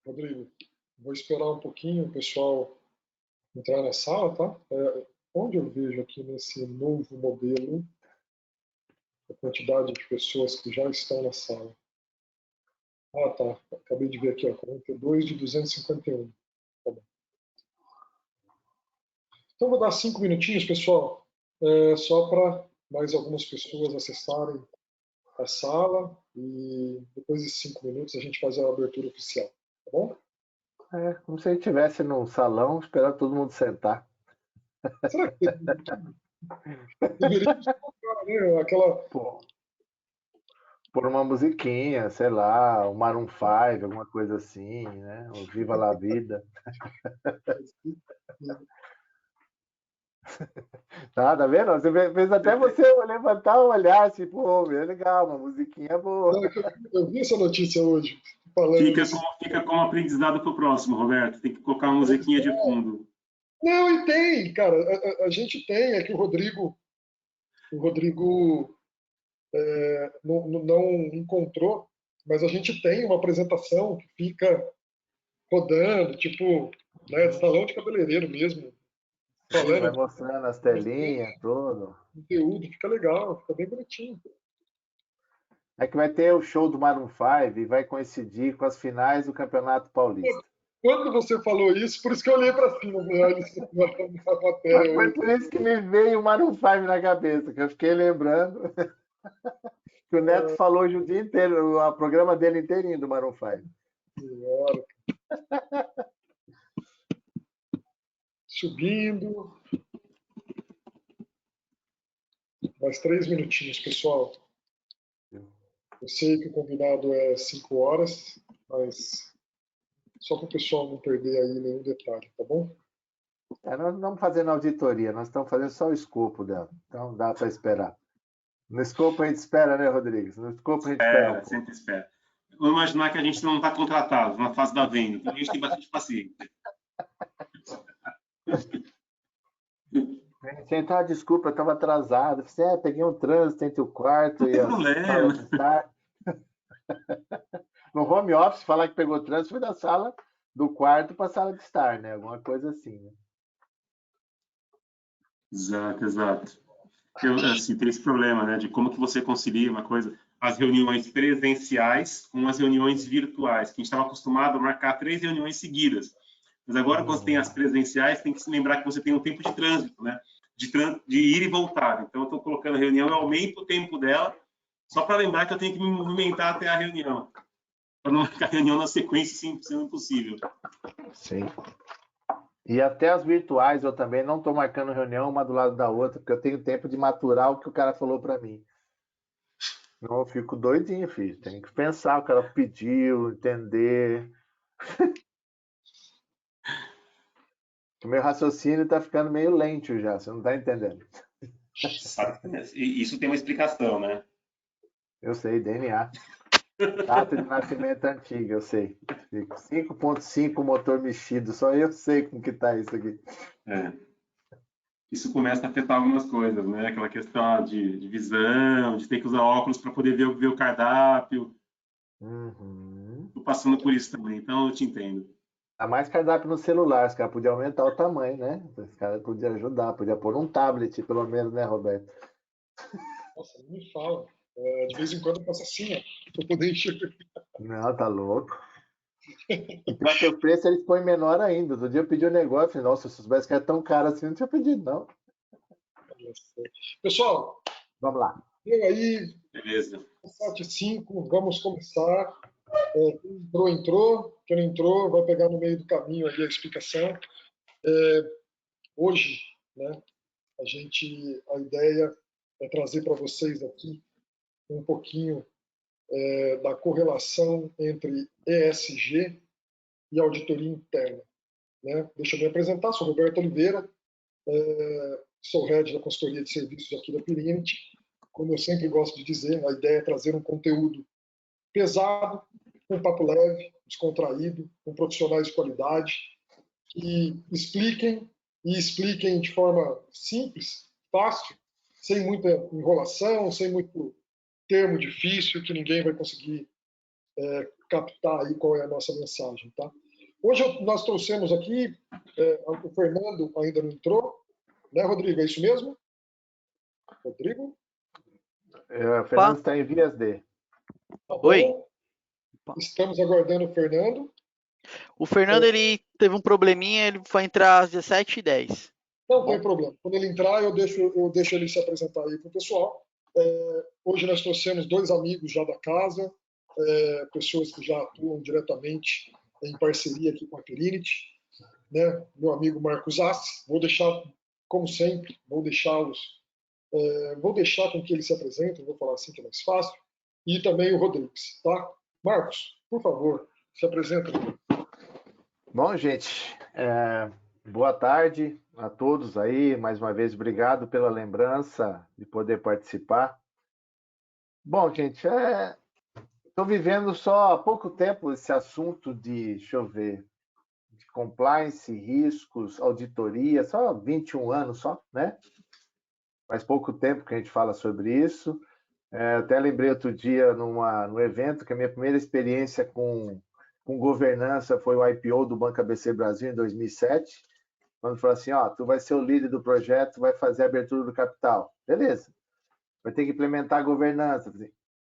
Rodrigo, vou esperar um pouquinho o pessoal entrar na sala, tá? Onde eu vejo aqui nesse novo modelo a quantidade de pessoas que já estão na sala? Ah, tá. Acabei de ver aqui, ó, 42 de 251. Tá bom. Então, vou dar 5 minutinhos, pessoal, só para mais algumas pessoas acessarem a sala e depois de 5 minutos a gente faz a abertura oficial, tá bom? É, como se a gente estivesse num salão esperando todo mundo sentar. Será que deveríamos colocar, né, aquela... Pô, por uma musiquinha, sei lá, o Maroon 5, alguma coisa assim, né? O Viva la Vida. Tá vendo? Você fez até você levantar o olhar, assim, pô, é legal, uma musiquinha boa. Não, é que eu vi essa notícia hoje, falando Fica desse... como, fica como aprendizado para o próximo, Roberto. Tem que colocar uma musiquinha de fundo. Não, e tem, cara, a gente tem, é que o Rodrigo não encontrou, mas a gente tem uma apresentação que fica rodando, tipo, né, de salão de cabeleireiro mesmo, Sim, vai falando mostrando as bastante telinhas, tudo. conteúdo, fica legal, fica bem bonitinho. É que vai ter o show do Maroon 5 e vai coincidir com as finais do Campeonato Paulista. Quando você falou isso, por isso que eu olhei para cima, falei, olha, isso na Mas matéria foi hoje. por isso que me veio o Maroon 5 na cabeça, que eu fiquei lembrando que o Neto falou hoje o dia inteiro, o programa dele inteirinho do Maroon 5. Senhora. Subindo. Mais 3 minutinhos, pessoal. Eu sei que o combinado é 5 horas, mas só para o pessoal não perder aí nenhum detalhe, tá bom? Nós não estamos fazendo auditoria, nós estamos fazendo só o escopo dela. Então dá para esperar. No escopo a gente espera, né, Rodrigues? No escopo a gente espera um pouco. Sempre espera. Vamos imaginar que a gente não está contratado na fase da venda, então a gente tem bastante paciência. Gente, desculpa, eu estava atrasado. Peguei um trânsito entre o quarto Não e tem a sala problema. de estar. No home office, falar que pegou trânsito foi da sala do quarto para a sala de estar, né? Alguma coisa assim, né? Exato, exato. Assim, tem esse problema, né, de como que você concilia uma coisa, as reuniões presenciais com as reuniões virtuais, que a gente estava acostumado a marcar 3 reuniões seguidas. Mas agora, quando tem as presenciais, tem que se lembrar que você tem um tempo de trânsito, né? De ir e voltar. Então, eu estou colocando a reunião, eu aumento o tempo dela, só para lembrar que eu tenho que me movimentar até a reunião. Para não ficar a reunião na sequência, sim, sendo impossível. Sim. E até as virtuais eu também não estou marcando reunião uma do lado da outra, porque eu tenho tempo de maturar o que o cara falou para mim. Não, eu fico doidinho, filho. Tem que pensar, o cara pediu, entender. O meu raciocínio está ficando meio lento já, você não está entendendo. Isso tem uma explicação, né? Eu sei, DNA. Data de nascimento antiga, eu sei. 5.5 motor mexido, só eu sei como que tá isso aqui. É. Isso começa a afetar algumas coisas, né? Aquela questão de visão, de ter que usar óculos para poder ver o cardápio. Estou passando por isso também, então eu te entendo. Há mais cardápio no celular, os caras podiam aumentar o tamanho, né? Os caras podiam ajudar, podia pôr um tablet, pelo menos, né, Roberto? Nossa, não me fala. De vez em quando eu faço assim, ó, para poder enxergar. Não, tá louco. E pior que o preço eles põem menor ainda. Outro dia eu pedi um negócio, falei, nossa, se eu soubesse que era tão caro assim, não tinha pedido, não. Pessoal, Vamos lá. eu aí, Beleza. 7h05, vamos começar. Quem entrou. Quem não entrou, vai pegar no meio do caminho ali a explicação. Hoje, né, a ideia é trazer para vocês aqui um pouquinho da correlação entre ESG e auditoria interna. Né? Deixa eu me apresentar, sou Roberto Oliveira, sou head da consultoria de serviços aqui da Pirinit. Como eu sempre gosto de dizer, a ideia é trazer um conteúdo pesado, com papo leve, descontraído, com profissionais de qualidade, que expliquem de forma simples, fácil, sem muita enrolação, sem muito termo difícil que ninguém vai conseguir captar aí qual é a nossa mensagem, tá? Hoje nós trouxemos aqui, o Fernando ainda não entrou, né, Rodrigo? É isso mesmo? Rodrigo? O Fernando está em vias de. Tá Oi. bom. Estamos aguardando o Fernando. O Fernando, ele teve um probleminha, ele vai entrar às 17h10. Não tem problema. Quando ele entrar, eu deixo ele se apresentar aí para o pessoal. Hoje nós trouxemos 2 amigos já da casa, pessoas que já atuam diretamente em parceria aqui com a Quirinity, né? Meu amigo Marcos Assi. Vou deixar, como sempre, vou deixar com que ele se apresente, vou falar assim que é mais fácil, e também o Rodrigues, tá? Marcos, por favor, se apresenta. Bom, gente, boa tarde a todos aí. Mais uma vez, obrigado pela lembrança de poder participar. Bom, gente, estou vivendo só há pouco tempo esse assunto de, deixa eu ver, de compliance, riscos, auditoria, só 21 anos só, né? Faz pouco tempo que a gente fala sobre isso. Até lembrei outro dia no evento que a minha primeira experiência com governança foi o IPO do Banco ABC Brasil em 2007, quando falou assim, tu vai ser o líder do projeto, vai fazer a abertura do capital. Beleza. Vai ter que implementar a governança.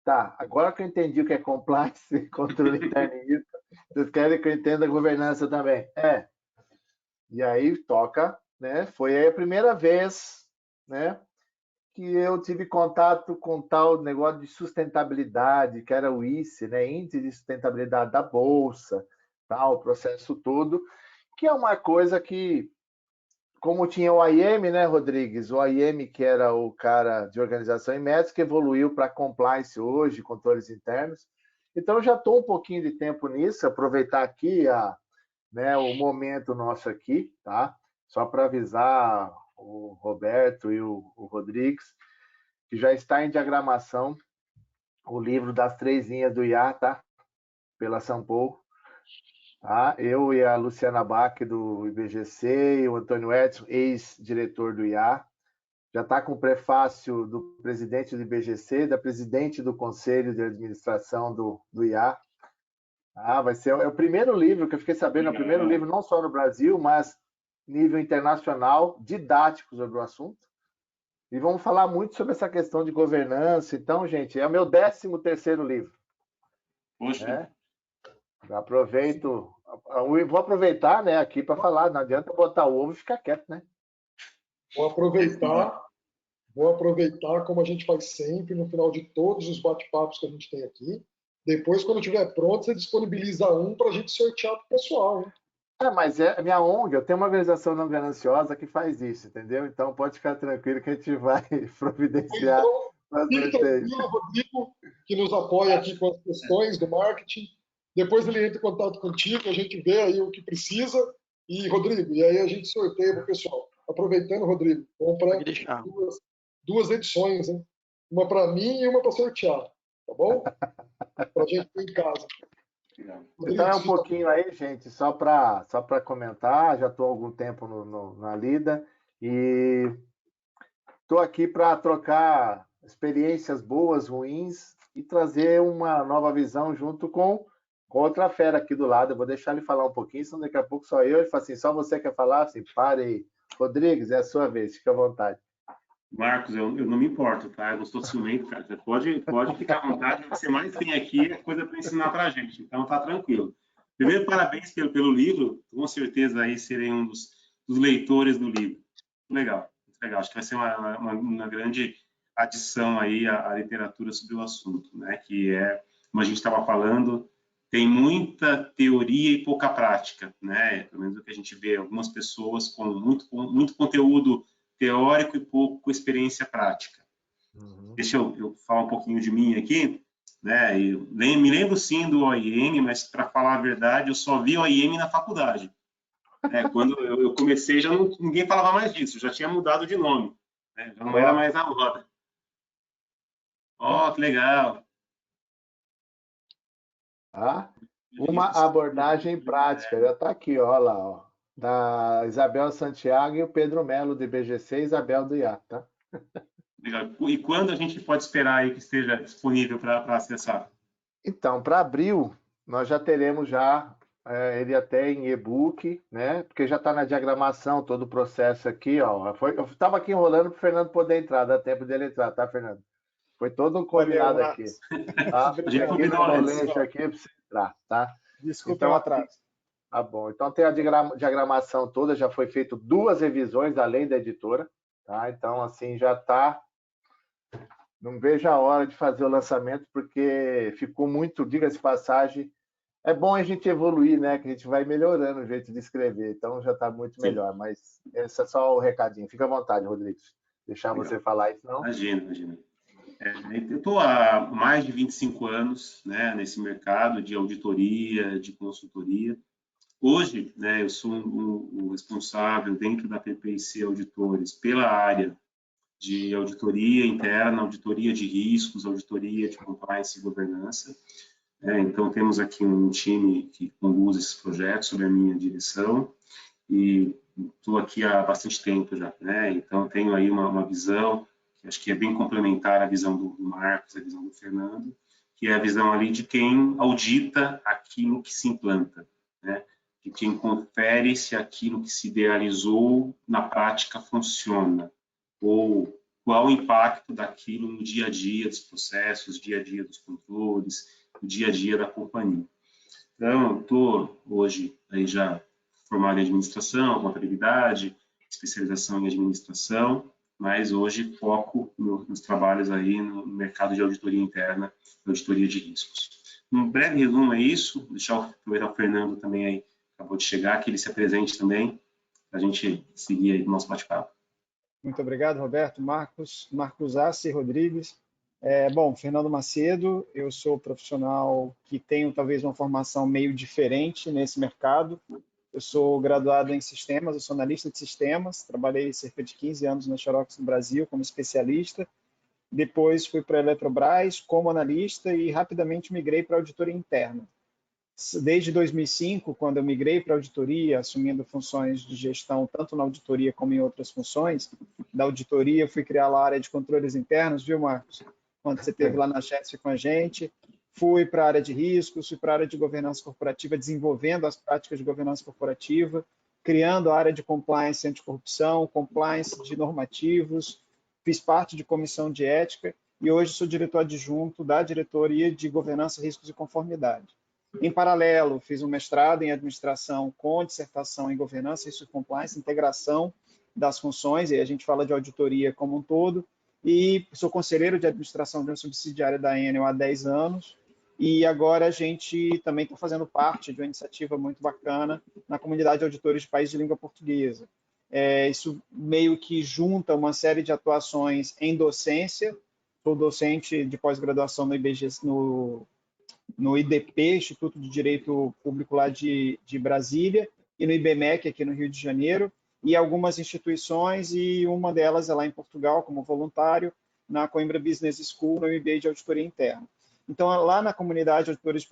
Tá, agora que eu entendi o que é compliance, controle internista, vocês querem que eu entenda a governança também? E aí toca, né? Foi aí a primeira vez, né, que eu tive contato com tal negócio de sustentabilidade, que era o ICE, né? Índice de Sustentabilidade da Bolsa, tal, o processo todo, que é uma coisa que, como tinha o AIM, né, Rodrigues? O AIM, que era o cara de organização e métodos, que evoluiu para compliance hoje, controles internos. Então, eu já estou um pouquinho de tempo nisso, aproveitar aqui o momento nosso aqui, tá? Só para avisar o Roberto e o Rodrigues, que já está em diagramação o livro das 3 linhas do IA, tá? Pela Sampo. Tá? Eu e a Luciana Bach, do IBGC, e o Antônio Edson, ex-diretor do IA. Já está com o prefácio do presidente do IBGC, da presidente do Conselho de Administração do IA. Vai ser o primeiro livro que eu fiquei sabendo, é o primeiro livro não só no Brasil, mas nível internacional, didático sobre o assunto. E vamos falar muito sobre essa questão de governança. Então, gente, é o meu 13º livro. Poxa. Vou aproveitar, né, aqui para falar. Não adianta botar o ovo e ficar quieto, né? Vou aproveitar como a gente faz sempre, no final de todos os bate-papos que a gente tem aqui. Depois, quando estiver pronto, você disponibiliza um para a gente sortear para o pessoal, né? Mas é a minha ONG, eu tenho uma organização não gananciosa que faz isso, entendeu? Então pode ficar tranquilo que a gente vai providenciar. Então, fique tranquilo, Rodrigo, que nos apoia aqui com as questões do marketing. Depois ele entra em contato contigo, a gente vê aí o que precisa. E, Rodrigo, e aí a gente sorteia para o pessoal. Aproveitando, Rodrigo, compra 2 edições, hein? Uma para mim e uma para sortear, tá bom? Para a gente ter em casa. Então é um pouquinho aí, gente, só para comentar, já estou há algum tempo na lida e estou aqui para trocar experiências boas, ruins e trazer uma nova visão junto com outra fera aqui do lado. Eu vou deixar ele falar um pouquinho, senão daqui a pouco só eu. Ele fala assim, só você quer falar? Assim, pare aí. Rodrigues, é a sua vez, fica à vontade. Marcos, eu não me importo, tá? Eu não estou ciumento, cara. Você pode ficar à vontade. O que você mais tem aqui é coisa para ensinar para a gente. Então, tá tranquilo. Primeiro, parabéns pelo livro. Com certeza aí serei um dos leitores do livro. Legal, legal. Acho que vai ser uma grande adição aí à literatura sobre o assunto, né? Que é, como a gente estava falando, tem muita teoria e pouca prática, né? Pelo menos o que a gente vê, algumas pessoas com muito conteúdo teórico e pouco experiência prática. Deixa eu falar um pouquinho de mim aqui, né? Me lembro sim do OIM, mas para falar a verdade, eu só vi OIM na faculdade. Quando eu comecei, ninguém falava mais disso, já tinha mudado de nome, né? Já não era mais a moda. Que legal. Uma abordagem prática, já está aqui, ó lá, ó, da Isabel Santiago e o Pedro Melo, do IBGC, e Isabel do IA, tá? Legal. E quando a gente pode esperar aí que esteja disponível para acessar? Então, para abril, nós já teremos ele até em e-book, né? Porque já está na diagramação todo o processo aqui, ó. Eu estava aqui enrolando para o Fernando poder entrar, dá tempo dele entrar, tá, Fernando? Foi todo Valeu, combinado aqui, Marcos. tá? A gente Obrigado. combinou antes. Rolete aqui para você entrar, tá? Desculpem Então, o atraso. tá bom. Então tem a diagramação toda, já foi feito 2 revisões além da editora, tá? Então, assim, já está. Não vejo a hora de fazer o lançamento, porque ficou muito, diga-se de passagem, é bom a gente evoluir, né? Que a gente vai melhorando o jeito de escrever, então já está muito melhor. Mas esse é só o recadinho. Fica à vontade, Rodrigo. Deixar Legal. você falar isso, não? Imagina. Eu estou há mais de 25 anos, né, nesse mercado de auditoria, de consultoria. Hoje, né, eu sou o responsável dentro da PPIC Auditores pela área de auditoria interna, auditoria de riscos, auditoria de compliance e governança. Então, temos aqui um time que conduz esses projetos sob a minha direção e estou aqui há bastante tempo já, né? Então, tenho aí uma visão que acho que é bem complementar à visão do Marcos, à visão do Fernando, que é a visão ali de quem audita aquilo que se implanta, né? De quem confere se aquilo que se idealizou na prática funciona, ou qual o impacto daquilo no dia a dia dos processos, dia a dia dos controles, no dia a dia da companhia. Então, estou hoje aí já formado em administração, contabilidade, especialização em administração, mas hoje foco nos trabalhos aí no mercado de auditoria interna, auditoria de riscos. Um breve resumo é isso, deixar aproveitar o Fernando também aí, acabou de chegar, que ele se apresente também, para a gente seguir aí o nosso bate-papo. Muito obrigado, Roberto. Marcos Assi Rodrigues. Bom, Fernando Macedo, eu sou profissional que tenho talvez uma formação meio diferente nesse mercado. Eu sou graduado em sistemas, eu sou analista de sistemas, trabalhei cerca de 15 anos na Xerox no Brasil como especialista. Depois fui para a Eletrobras como analista e rapidamente migrei para a auditoria interna. Desde 2005, quando eu migrei para a auditoria, assumindo funções de gestão, tanto na auditoria como em outras funções, da auditoria eu fui criar lá a área de controles internos, viu, Marcos? Quando você esteve lá na Chefs com a gente, fui para a área de riscos, fui para a área de governança corporativa, desenvolvendo as práticas de governança corporativa, criando a área de compliance anticorrupção, compliance de normativos, fiz parte de comissão de ética e hoje sou diretor adjunto da diretoria de governança, riscos e conformidade. Em paralelo, fiz um mestrado em administração com dissertação em governança, risco e compliance, integração das funções, e a gente fala de auditoria como um todo, e sou conselheiro de administração de uma subsidiária da Enel há 10 anos, e agora a gente também está fazendo parte de uma iniciativa muito bacana na comunidade de auditores de países de língua portuguesa. Isso meio que junta uma série de atuações em docência, sou docente de pós-graduação no IBG, no IDP, Instituto de Direito Público lá de Brasília, e no IBMEC, aqui no Rio de Janeiro, e algumas instituições, e uma delas é lá em Portugal, como voluntário, na Coimbra Business School, no MBA de Auditoria Interna. Então, lá na comunidade de auditores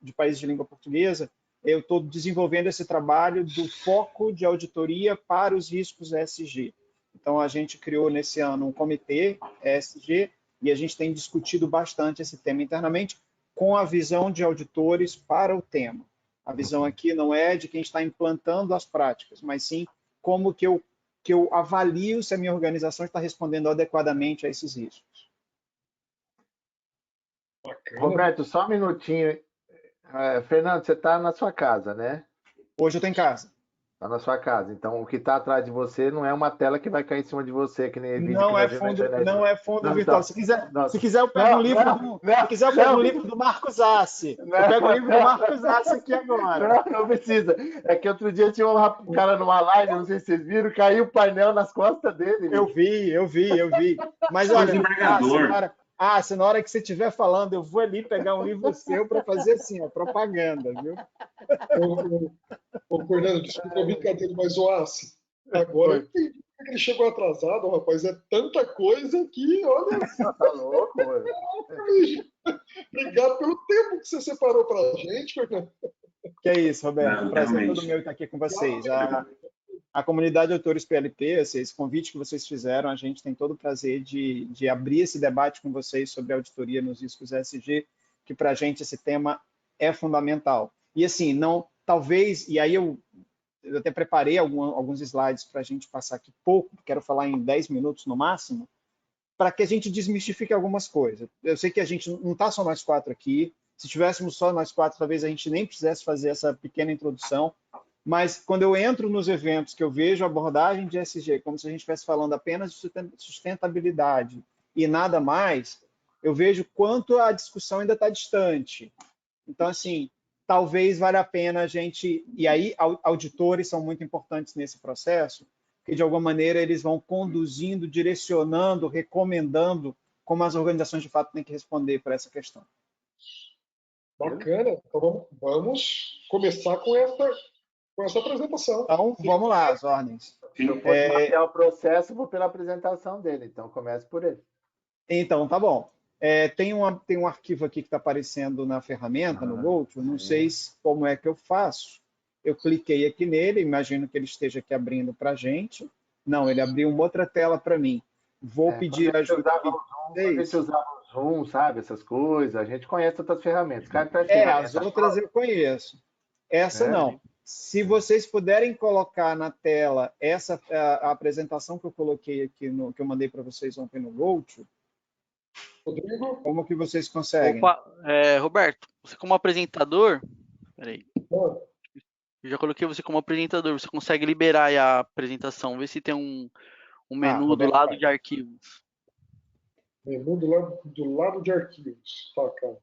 de países de língua portuguesa, eu estou desenvolvendo esse trabalho do foco de auditoria para os riscos ESG. Então, a gente criou nesse ano um comitê ESG, e a gente tem discutido bastante esse tema internamente, com a visão de auditores para o tema. A visão aqui não é de quem está implantando as práticas, mas sim como que eu avalio se a minha organização está respondendo adequadamente a esses riscos. Bacana. Roberto, só um minutinho. Fernando, você está na sua casa, né? Hoje eu estou em casa. Está na sua casa. Então, o que está atrás de você não é uma tela que vai cair em cima de você, que nem vídeo Não que é nós vimos na internet. não é fundo Não, virtual. não, Se quiser, não. se quiser eu pego um livro, se quiser eu pego um livro do Marcos Assi. Eu pego o livro do Marcos Assi aqui agora. Não precisa. É que outro dia tinha um cara numa live, não sei se vocês viram, caiu o painel nas costas dele. Eu vi. Mas olha, se na hora que você estiver falando, eu vou ali pegar um livro seu para fazer assim, ó, propaganda, viu? Ô, Fernando, desculpa a brincadeira, mas o Assi, agora eu entendi que ele chegou atrasado, rapaz. É tanta coisa que, olha. Tá louco, mano. Obrigado pelo tempo que você separou para a gente, Fernando. Que é isso, Roberto. Prazer todo meu estar aqui com vocês. A comunidade de autores PLP, esse convite que vocês fizeram, a gente tem todo o prazer de abrir esse debate com vocês sobre a auditoria nos riscos ESG, que para a gente esse tema é fundamental. E assim, não, talvez, e aí eu até preparei alguns slides para a gente passar aqui pouco, quero falar em 10 minutos no máximo, para que a gente desmistifique algumas coisas. Eu sei que a gente não está só nós 4 aqui, se tivéssemos só nós 4, talvez a gente nem precisasse fazer essa pequena introdução, mas quando eu entro nos eventos que eu vejo a abordagem de ESG, como se a gente estivesse falando apenas de sustentabilidade e nada mais, eu vejo quanto a discussão ainda está distante. Então, assim, talvez valha a pena a gente... E aí, auditores são muito importantes nesse processo, que de alguma maneira eles vão conduzindo, direcionando, recomendando como as organizações de fato têm que responder para essa questão. Bacana. Então vamos começar com essa apresentação. Então, vamos lá, as ordens. Se eu fosse mapear o processo, vou pela apresentação dele, então comece por ele. Então, tá bom. Tem um arquivo aqui que está aparecendo na ferramenta, no Goto, não sei como é que eu faço. Eu cliquei aqui nele, imagino que ele esteja aqui abrindo para a gente. Não, ele abriu uma outra tela para mim. Vou pedir ajuda. Quando a gente usava o Zoom, sabe, essas coisas, a gente conhece outras ferramentas. As outras eu conheço. Essa não. Se vocês puderem colocar na tela a apresentação que eu coloquei aqui, que eu mandei para vocês ontem no Goto, Rodrigo? como que vocês conseguem? Opa, Roberto, você como apresentador, peraí, eu já coloquei você como apresentador, você consegue liberar aí a apresentação, vê se tem um menu do lado de arquivos. Menu do lado de arquivos. Tá, cara.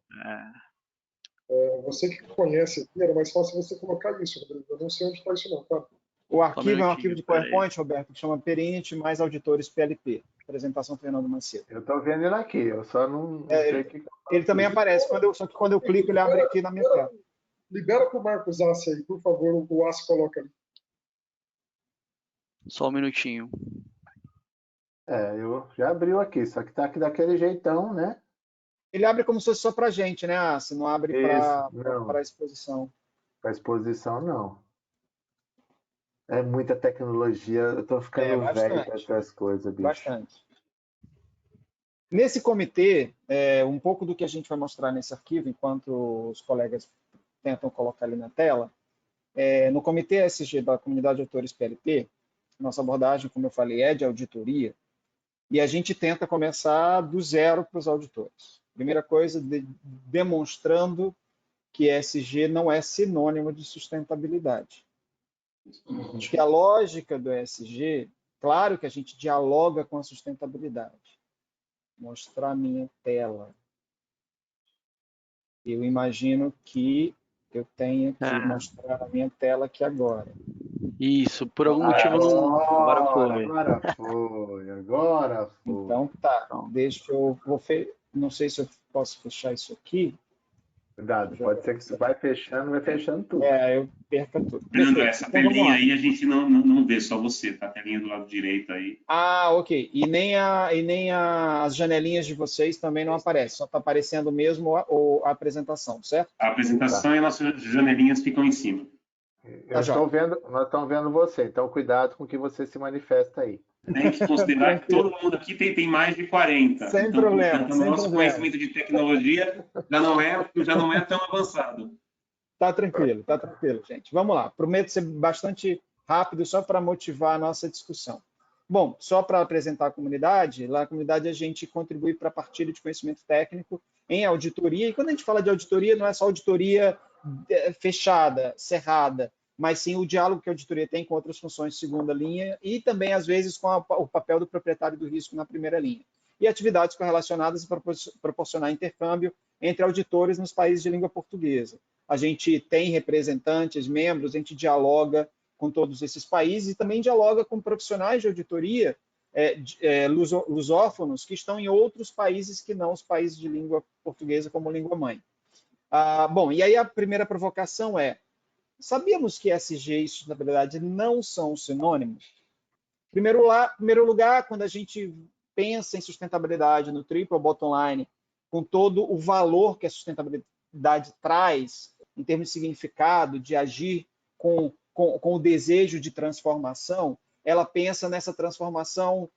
Você que conhece aqui, era mais fácil você colocar isso, Rodrigo. Eu não sei onde está isso não, tá? O arquivo é um arquivo de PowerPoint, Roberto, que chama Perinit mais auditores PLP. Apresentação Fernando Macedo. Eu estou vendo ele aqui, eu só não sei o que... Ele também aparece, só que quando eu clico, ele abre aqui na minha tela. Libera para o Marcos Assi aí, por favor, o Assi coloca ali. Só um minutinho. Eu já abriu aqui, só que está aqui daquele jeitão, né? Ele abre como se fosse só para a gente, né, Assi? Não abre para a exposição. Para exposição, não. É muita tecnologia, eu estou ficando velho para essas coisas, bicho. Bastante. Nesse comitê, um pouco do que a gente vai mostrar nesse arquivo, enquanto os colegas tentam colocar ali na tela, no comitê ESG da Comunidade de Auditores PLP, nossa abordagem, como eu falei, é de auditoria, e a gente tenta começar do zero para os auditores. Primeira coisa, demonstrando que ESG não é sinônimo de sustentabilidade. Acho que a lógica do ESG, claro que a gente dialoga com a sustentabilidade. Mostrar a minha tela. Eu imagino que eu tenha que mostrar a minha tela aqui agora. Isso, por algum motivo não... Agora foi. Então tá, deixa eu... Não sei se eu posso fechar isso aqui. Cuidado, pode ser que você vai fechando tudo. Eu perca tudo. Fernando, essa telinha aí a gente não vê, só você, tá? A telinha do lado direito aí. Ok. E nem as janelinhas de vocês também não aparecem, só está aparecendo mesmo a apresentação, certo? A apresentação e as nossas janelinhas ficam em cima. Nós estamos vendo você, então cuidado com o que você se manifesta aí. Tem que considerar que todo mundo aqui tem mais de 40. Sem problema. Então, o nosso conhecimento de tecnologia já não é tão avançado. Tá tranquilo, gente. Vamos lá. Prometo ser bastante rápido, só para motivar a nossa discussão. Bom, só para apresentar a comunidade, lá na comunidade a gente contribui para a partilha de conhecimento técnico em auditoria, e quando a gente fala de auditoria, não é só auditoria fechada, cerrada, mas sim o diálogo que a auditoria tem com outras funções de segunda linha e também, às vezes, com o papel do proprietário do risco na primeira linha. E atividades correlacionadas para proporcionar intercâmbio entre auditores nos países de língua portuguesa. A gente tem representantes, membros, a gente dialoga com todos esses países e também dialoga com profissionais de auditoria lusófonos que estão em outros países que não os países de língua portuguesa como língua mãe. Bom, e aí a primeira provocação sabíamos que ESG e sustentabilidade não são sinônimos? Em primeiro lugar, quando a gente pensa em sustentabilidade no triple bottom line, com todo o valor que a sustentabilidade traz, em termos de significado, de agir com o desejo de transformação, ela pensa nessa transformação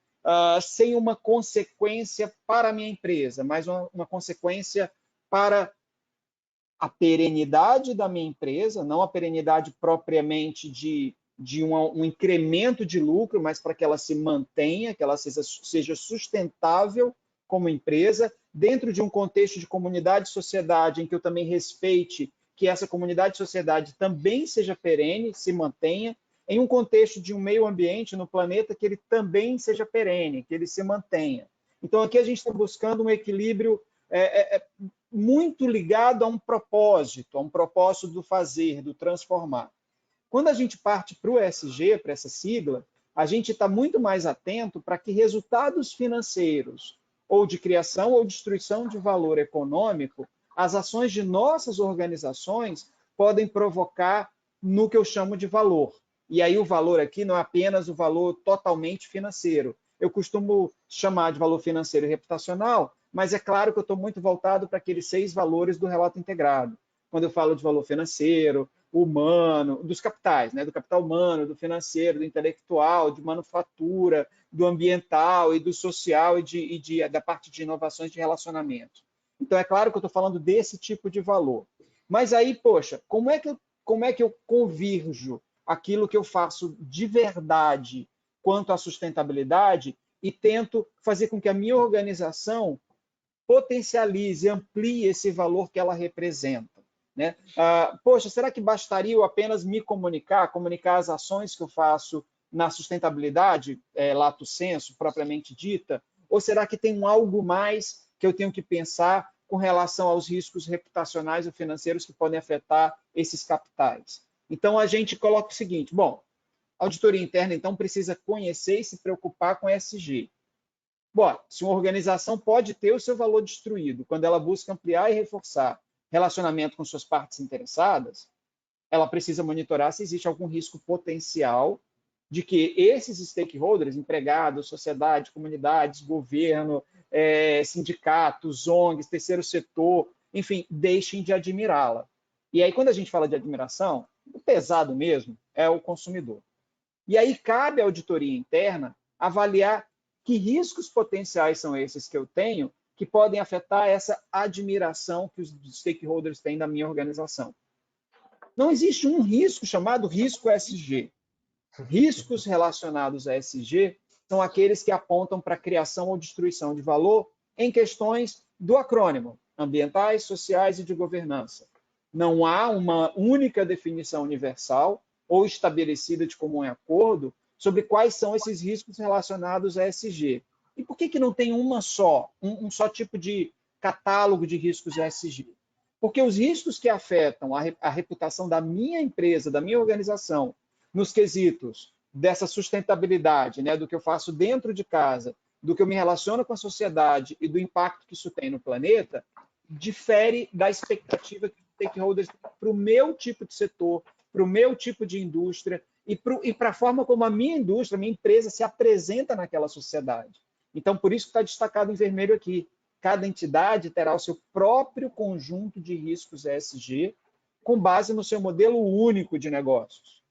sem uma consequência para a minha empresa, mas uma consequência para a perenidade da minha empresa, não a perenidade propriamente de um incremento de lucro, mas para que ela se mantenha, que ela seja sustentável como empresa, dentro de um contexto de comunidade e sociedade em que eu também respeite que essa comunidade e sociedade também seja perene, se mantenha, em um contexto de um meio ambiente no planeta que ele também seja perene, que ele se mantenha. Então, aqui a gente está buscando um equilíbrio muito ligado a um propósito do fazer, do transformar. Quando a gente parte para o ESG, para essa sigla, a gente está muito mais atento para que resultados financeiros, ou de criação ou destruição de valor econômico, as ações de nossas organizações podem provocar no que eu chamo de valor. E aí o valor aqui não é apenas o valor totalmente financeiro. Eu costumo chamar de valor financeiro e reputacional, mas é claro que eu estou muito voltado para aqueles 6 valores do relato integrado. Quando eu falo de valor financeiro, humano, dos capitais, né? Do capital humano, do financeiro, do intelectual, de manufatura, do ambiental e do social e da parte de inovações de relacionamento. Então, é claro que eu estou falando desse tipo de valor. Mas aí, poxa, como é que eu convirjo aquilo que eu faço de verdade quanto à sustentabilidade e tento fazer com que a minha organização potencialize, amplie esse valor que ela representa? Né? Poxa, será que bastaria eu apenas me comunicar as ações que eu faço na sustentabilidade, lato sensu, propriamente dita? Ou será que tem algo mais que eu tenho que pensar com relação aos riscos reputacionais ou financeiros que podem afetar esses capitais? Então, a gente coloca o seguinte, bom, a auditoria interna, então, precisa conhecer e se preocupar com ESG. Bom, se uma organização pode ter o seu valor destruído quando ela busca ampliar e reforçar relacionamento com suas partes interessadas, ela precisa monitorar se existe algum risco potencial de que esses stakeholders, empregados, sociedade, comunidades, governo, sindicatos, ONGs, terceiro setor, enfim, deixem de admirá-la. E aí, quando a gente fala de admiração, o pesado mesmo é o consumidor. E aí cabe à auditoria interna avaliar que riscos potenciais são esses que eu tenho que podem afetar essa admiração que os stakeholders têm da minha organização. Não existe um risco chamado risco ESG. Riscos relacionados a ESG são aqueles que apontam para a criação ou destruição de valor em questões do acrônimo, ambientais, sociais e de governança. Não há uma única definição universal ou estabelecida de comum acordo sobre quais são esses riscos relacionados a ESG. E por que não tem um só tipo de catálogo de riscos ESG? Porque os riscos que afetam a reputação da minha empresa, da minha organização, nos quesitos dessa sustentabilidade, né, do que eu faço dentro de casa, do que eu me relaciono com a sociedade e do impacto que isso tem no planeta, difere da expectativa que os stakeholders têm para o meu tipo de setor, para o meu tipo de indústria e para a forma como a minha indústria, a minha empresa se apresenta naquela sociedade. Então, por isso que está destacado em vermelho aqui. Cada entidade terá o seu próprio conjunto de riscos ESG com base no seu modelo único de negócios.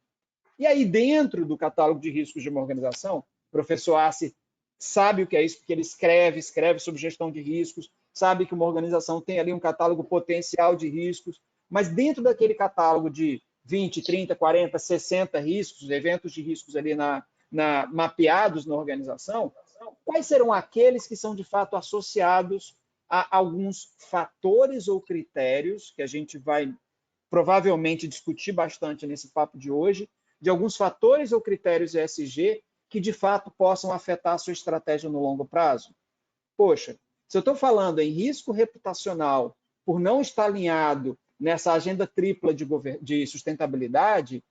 E aí, dentro do catálogo de riscos de uma organização, o professor Assi sabe o que é isso, porque ele escreve sobre gestão de riscos, sabe que uma organização tem ali um catálogo potencial de riscos, mas dentro daquele catálogo de 20, 30, 40, 60 riscos, eventos de riscos ali mapeados na organização, quais serão aqueles que são de fato associados a alguns fatores ou critérios que a gente vai provavelmente discutir bastante nesse papo de hoje, de alguns fatores ou critérios ESG que de fato possam afetar a sua estratégia no longo prazo? Poxa, se eu estou falando em risco reputacional por não estar alinhado nessa agenda tripla de sustentabilidade,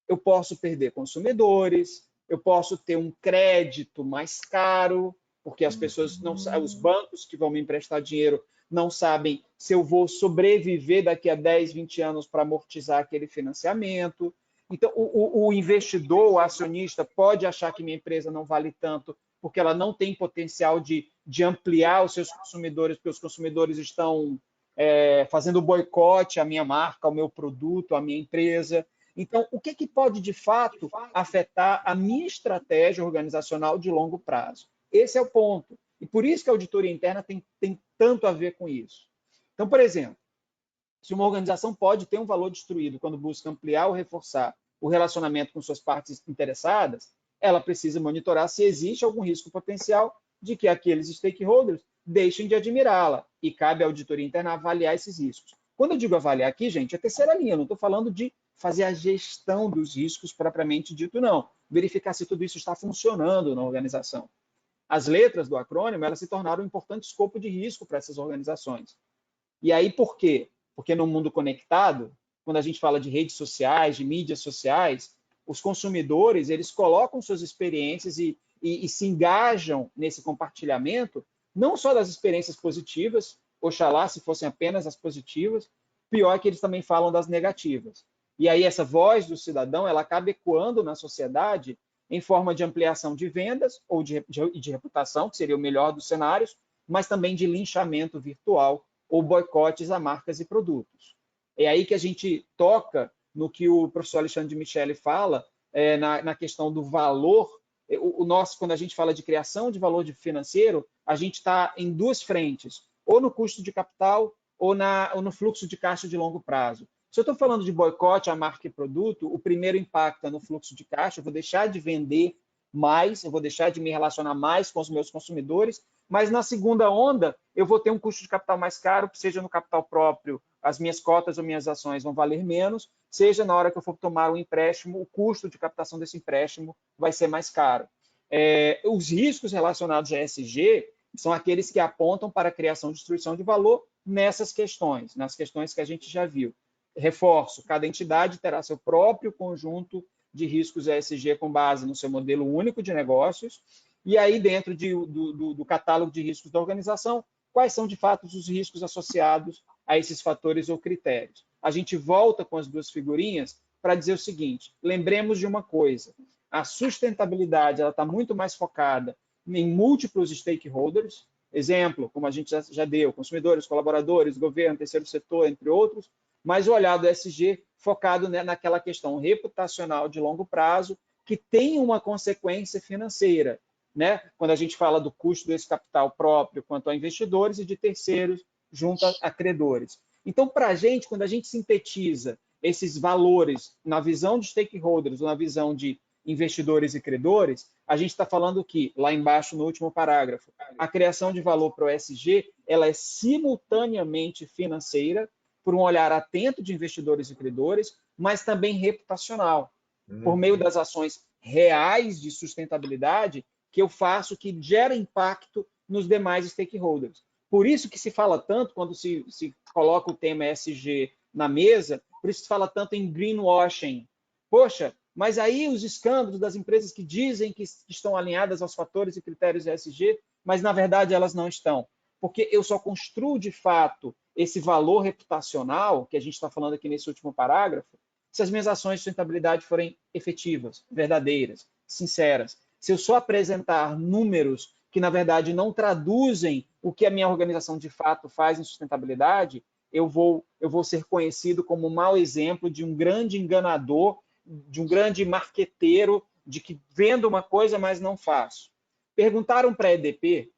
eu posso perder consumidores, eu posso ter um crédito mais caro, porque as pessoas não sabem, os bancos que vão me emprestar dinheiro não sabem se eu vou sobreviver daqui a 10, 20 anos para amortizar aquele financiamento. Então, o investidor, o acionista, pode achar que minha empresa não vale tanto porque ela não tem potencial de ampliar os seus consumidores, porque os consumidores estão fazendo boicote à minha marca, ao meu produto, à minha empresa. Então, o que pode, de fato, afetar a minha estratégia organizacional de longo prazo? Esse é o ponto. E por isso que a auditoria interna tem tanto a ver com isso. Então, por exemplo, Se uma organização pode ter um valor destruído quando busca ampliar ou reforçar o relacionamento com suas partes interessadas, ela precisa monitorar se existe algum risco potencial de que aqueles stakeholders deixem de admirá-la, e cabe à auditoria interna avaliar esses riscos. Quando eu digo avaliar aqui, gente, é terceira linha, não estou falando de fazer a gestão dos riscos propriamente dito, não. Verificar se tudo isso está funcionando na organização. As letras do acrônimo, elas se tornaram um importante escopo de risco para essas organizações. E aí, por quê? Porque no mundo conectado, quando a gente fala de redes sociais, de mídias sociais, os consumidores, eles colocam suas experiências e se engajam nesse compartilhamento, não só das experiências positivas, oxalá se fossem apenas as positivas, pior é que eles também falam das negativas. E aí essa voz do cidadão, ela acaba ecoando na sociedade em forma de ampliação de vendas ou de reputação, que seria o melhor dos cenários, mas também de linchamento virtual ou boicotes a marcas e produtos. É aí que a gente toca no que o professor Alexandre de Michele fala, na questão do valor. Quando a gente fala de criação de valor financeiro, a gente está em duas frentes, ou no custo de capital ou no fluxo de caixa de longo prazo. Se eu estou falando de boicote a marca e produto, o primeiro impacto é no fluxo de caixa, eu vou deixar de vender mais, eu vou deixar de me relacionar mais com os meus consumidores, mas na segunda onda eu vou ter um custo de capital mais caro, seja no capital próprio, as minhas cotas ou minhas ações vão valer menos, seja na hora que eu for tomar um empréstimo, o custo de captação desse empréstimo vai ser mais caro. Os riscos relacionados a ESG são aqueles que apontam para a criação e destruição de valor nessas questões, nas questões que a gente já viu. Reforço, cada entidade terá seu próprio conjunto de riscos ESG com base no seu modelo único de negócios, e aí dentro do catálogo de riscos da organização, quais são de fato os riscos associados a esses fatores ou critérios. A gente volta com as duas figurinhas para dizer o seguinte, lembremos de uma coisa, a sustentabilidade está muito mais focada em múltiplos stakeholders, exemplo, como a gente já deu, consumidores, colaboradores, governo, terceiro setor, entre outros, mas o olhar do ESG focado naquela questão reputacional de longo prazo, que tem uma consequência financeira, né? Quando a gente fala do custo desse capital próprio quanto a investidores e de terceiros junto a credores. Então, para a gente, quando a gente sintetiza esses valores na visão de stakeholders ou na visão de investidores e credores, a gente está falando que, lá embaixo no último parágrafo, a criação de valor para o ESG, ela é simultaneamente financeira, por um olhar atento de investidores e credores, mas também reputacional, por meio das ações reais de sustentabilidade que eu faço, que gera impacto nos demais stakeholders. Por isso que se fala tanto, quando se coloca o tema ESG na mesa, por isso se fala tanto em greenwashing. Poxa, mas aí os escândalos das empresas que dizem que estão alinhadas aos fatores e critérios ESG, mas na verdade elas não estão. Porque eu só construo de fato esse valor reputacional, que a gente está falando aqui nesse último parágrafo, se as minhas ações de sustentabilidade forem efetivas, verdadeiras, sinceras. Se eu só apresentar números que, na verdade, não traduzem o que a minha organização de fato faz em sustentabilidade, eu vou ser conhecido como um mau exemplo de um grande enganador, de um grande marqueteiro, de que vendo uma coisa, mas não faço. Perguntaram para a EDP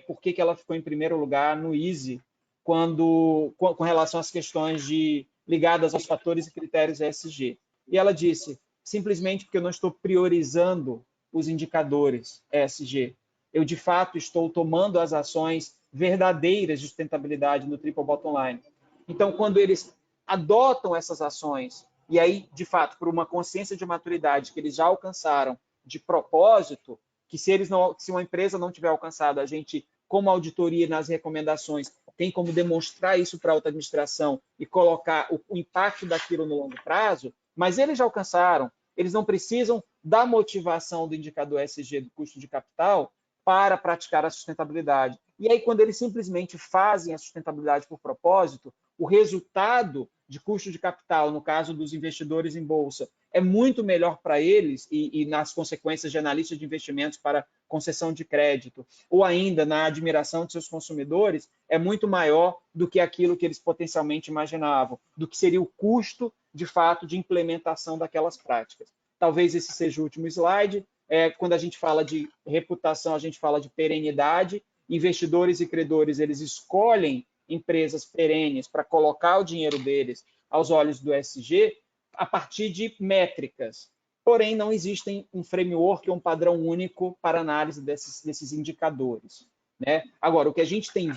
por que ela ficou em primeiro lugar no EASY com relação às questões ligadas aos fatores e critérios ESG. E ela disse, simplesmente porque eu não estou priorizando os indicadores ESG. Eu, de fato, estou tomando as ações verdadeiras de sustentabilidade no Triple Bottom Line. Então, quando eles adotam essas ações, e aí, de fato, por uma consciência de maturidade que eles já alcançaram de propósito, que se uma empresa não tiver alcançado, a gente, como auditoria nas recomendações, tem como demonstrar isso para a alta administração e colocar o impacto daquilo no longo prazo, mas eles já alcançaram, eles não precisam da motivação do indicador ESG do custo de capital para praticar a sustentabilidade. E aí, quando eles simplesmente fazem a sustentabilidade por propósito, o resultado de custo de capital, no caso dos investidores em bolsa, é muito melhor para eles e nas consequências de analistas de investimentos para concessão de crédito, ou ainda na admiração de seus consumidores, é muito maior do que aquilo que eles potencialmente imaginavam, do que seria o custo, de fato, de implementação daquelas práticas. Talvez esse seja o último slide. Quando a gente fala de reputação, a gente fala de perenidade. Investidores e credores, eles escolhem empresas perenes para colocar o dinheiro deles aos olhos do ESG a partir de métricas. Porém, não existe um framework ou um padrão único para análise desses indicadores, né? Agora, o que a gente tem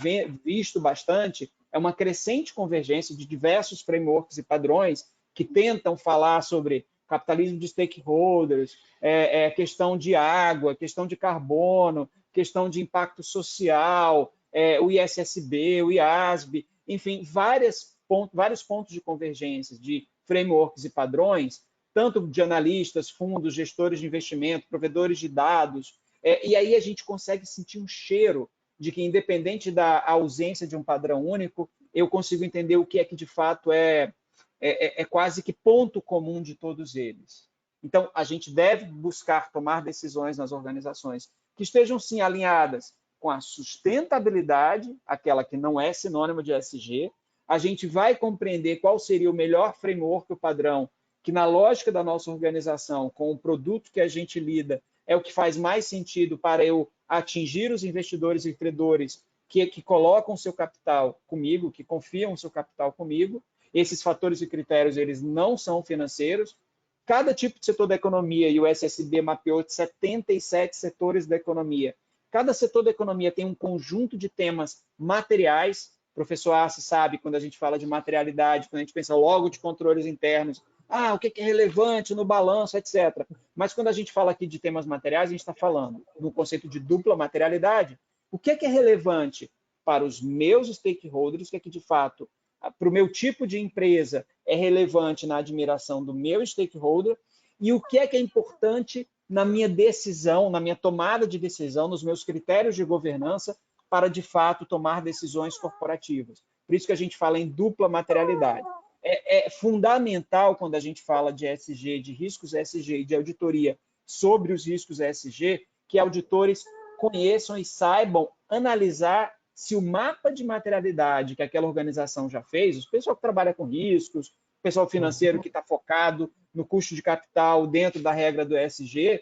visto bastante é uma crescente convergência de diversos frameworks e padrões que tentam falar sobre capitalismo de stakeholders, questão de água, questão de carbono, questão de impacto social, o ISSB, o IASB, enfim, vários pontos de convergência de frameworks e padrões, tanto de analistas, fundos, gestores de investimento, provedores de dados, e aí a gente consegue sentir um cheiro de que, independente da ausência de um padrão único, eu consigo entender o que é que, de fato, é quase que ponto comum de todos eles. Então, a gente deve buscar tomar decisões nas organizações que estejam, sim, alinhadas com a sustentabilidade, aquela que não é sinônimo de ESG. A gente vai compreender qual seria o melhor framework, o padrão, que na lógica da nossa organização, com o produto que a gente lida, é o que faz mais sentido para eu atingir os investidores e credores que colocam seu capital comigo, que confiam o seu capital comigo. Esses fatores e critérios, eles não são financeiros. Cada tipo de setor da economia, e o SSB mapeou 77 setores da economia. Cada setor da economia tem um conjunto de temas materiais. O professor Assi sabe, quando a gente fala de materialidade, quando a gente pensa logo de controles internos, o que é relevante no balanço, etc. Mas quando a gente fala aqui de temas materiais, a gente está falando no conceito de dupla materialidade. O que é relevante para os meus stakeholders, o que é que, de fato, para o meu tipo de empresa é relevante na admiração do meu stakeholder, e o que é importante na minha decisão, na minha tomada de decisão, nos meus critérios de governança, para, de fato, tomar decisões corporativas. Por isso que a gente fala em dupla materialidade. É fundamental, quando a gente fala de ESG, de riscos ESG e de auditoria sobre os riscos ESG, que auditores conheçam e saibam analisar se o mapa de materialidade que aquela organização já fez, o pessoal que trabalha com riscos, o pessoal financeiro que está focado no custo de capital dentro da regra do ESG,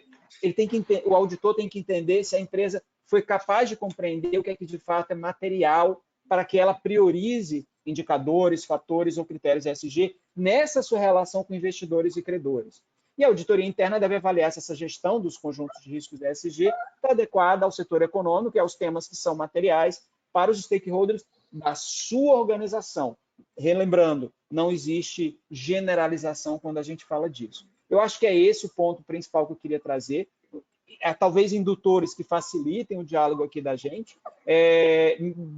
o auditor tem que entender se a empresa foi capaz de compreender o que é que de fato é material para que ela priorize indicadores, fatores ou critérios ESG nessa sua relação com investidores e credores. E a auditoria interna deve avaliar se essa gestão dos conjuntos de riscos ESG está adequada ao setor econômico e aos temas que são materiais para os stakeholders da sua organização. Relembrando, não existe generalização quando a gente fala disso. Eu acho que é esse o ponto principal que eu queria trazer. Talvez indutores que facilitem o diálogo aqui da gente.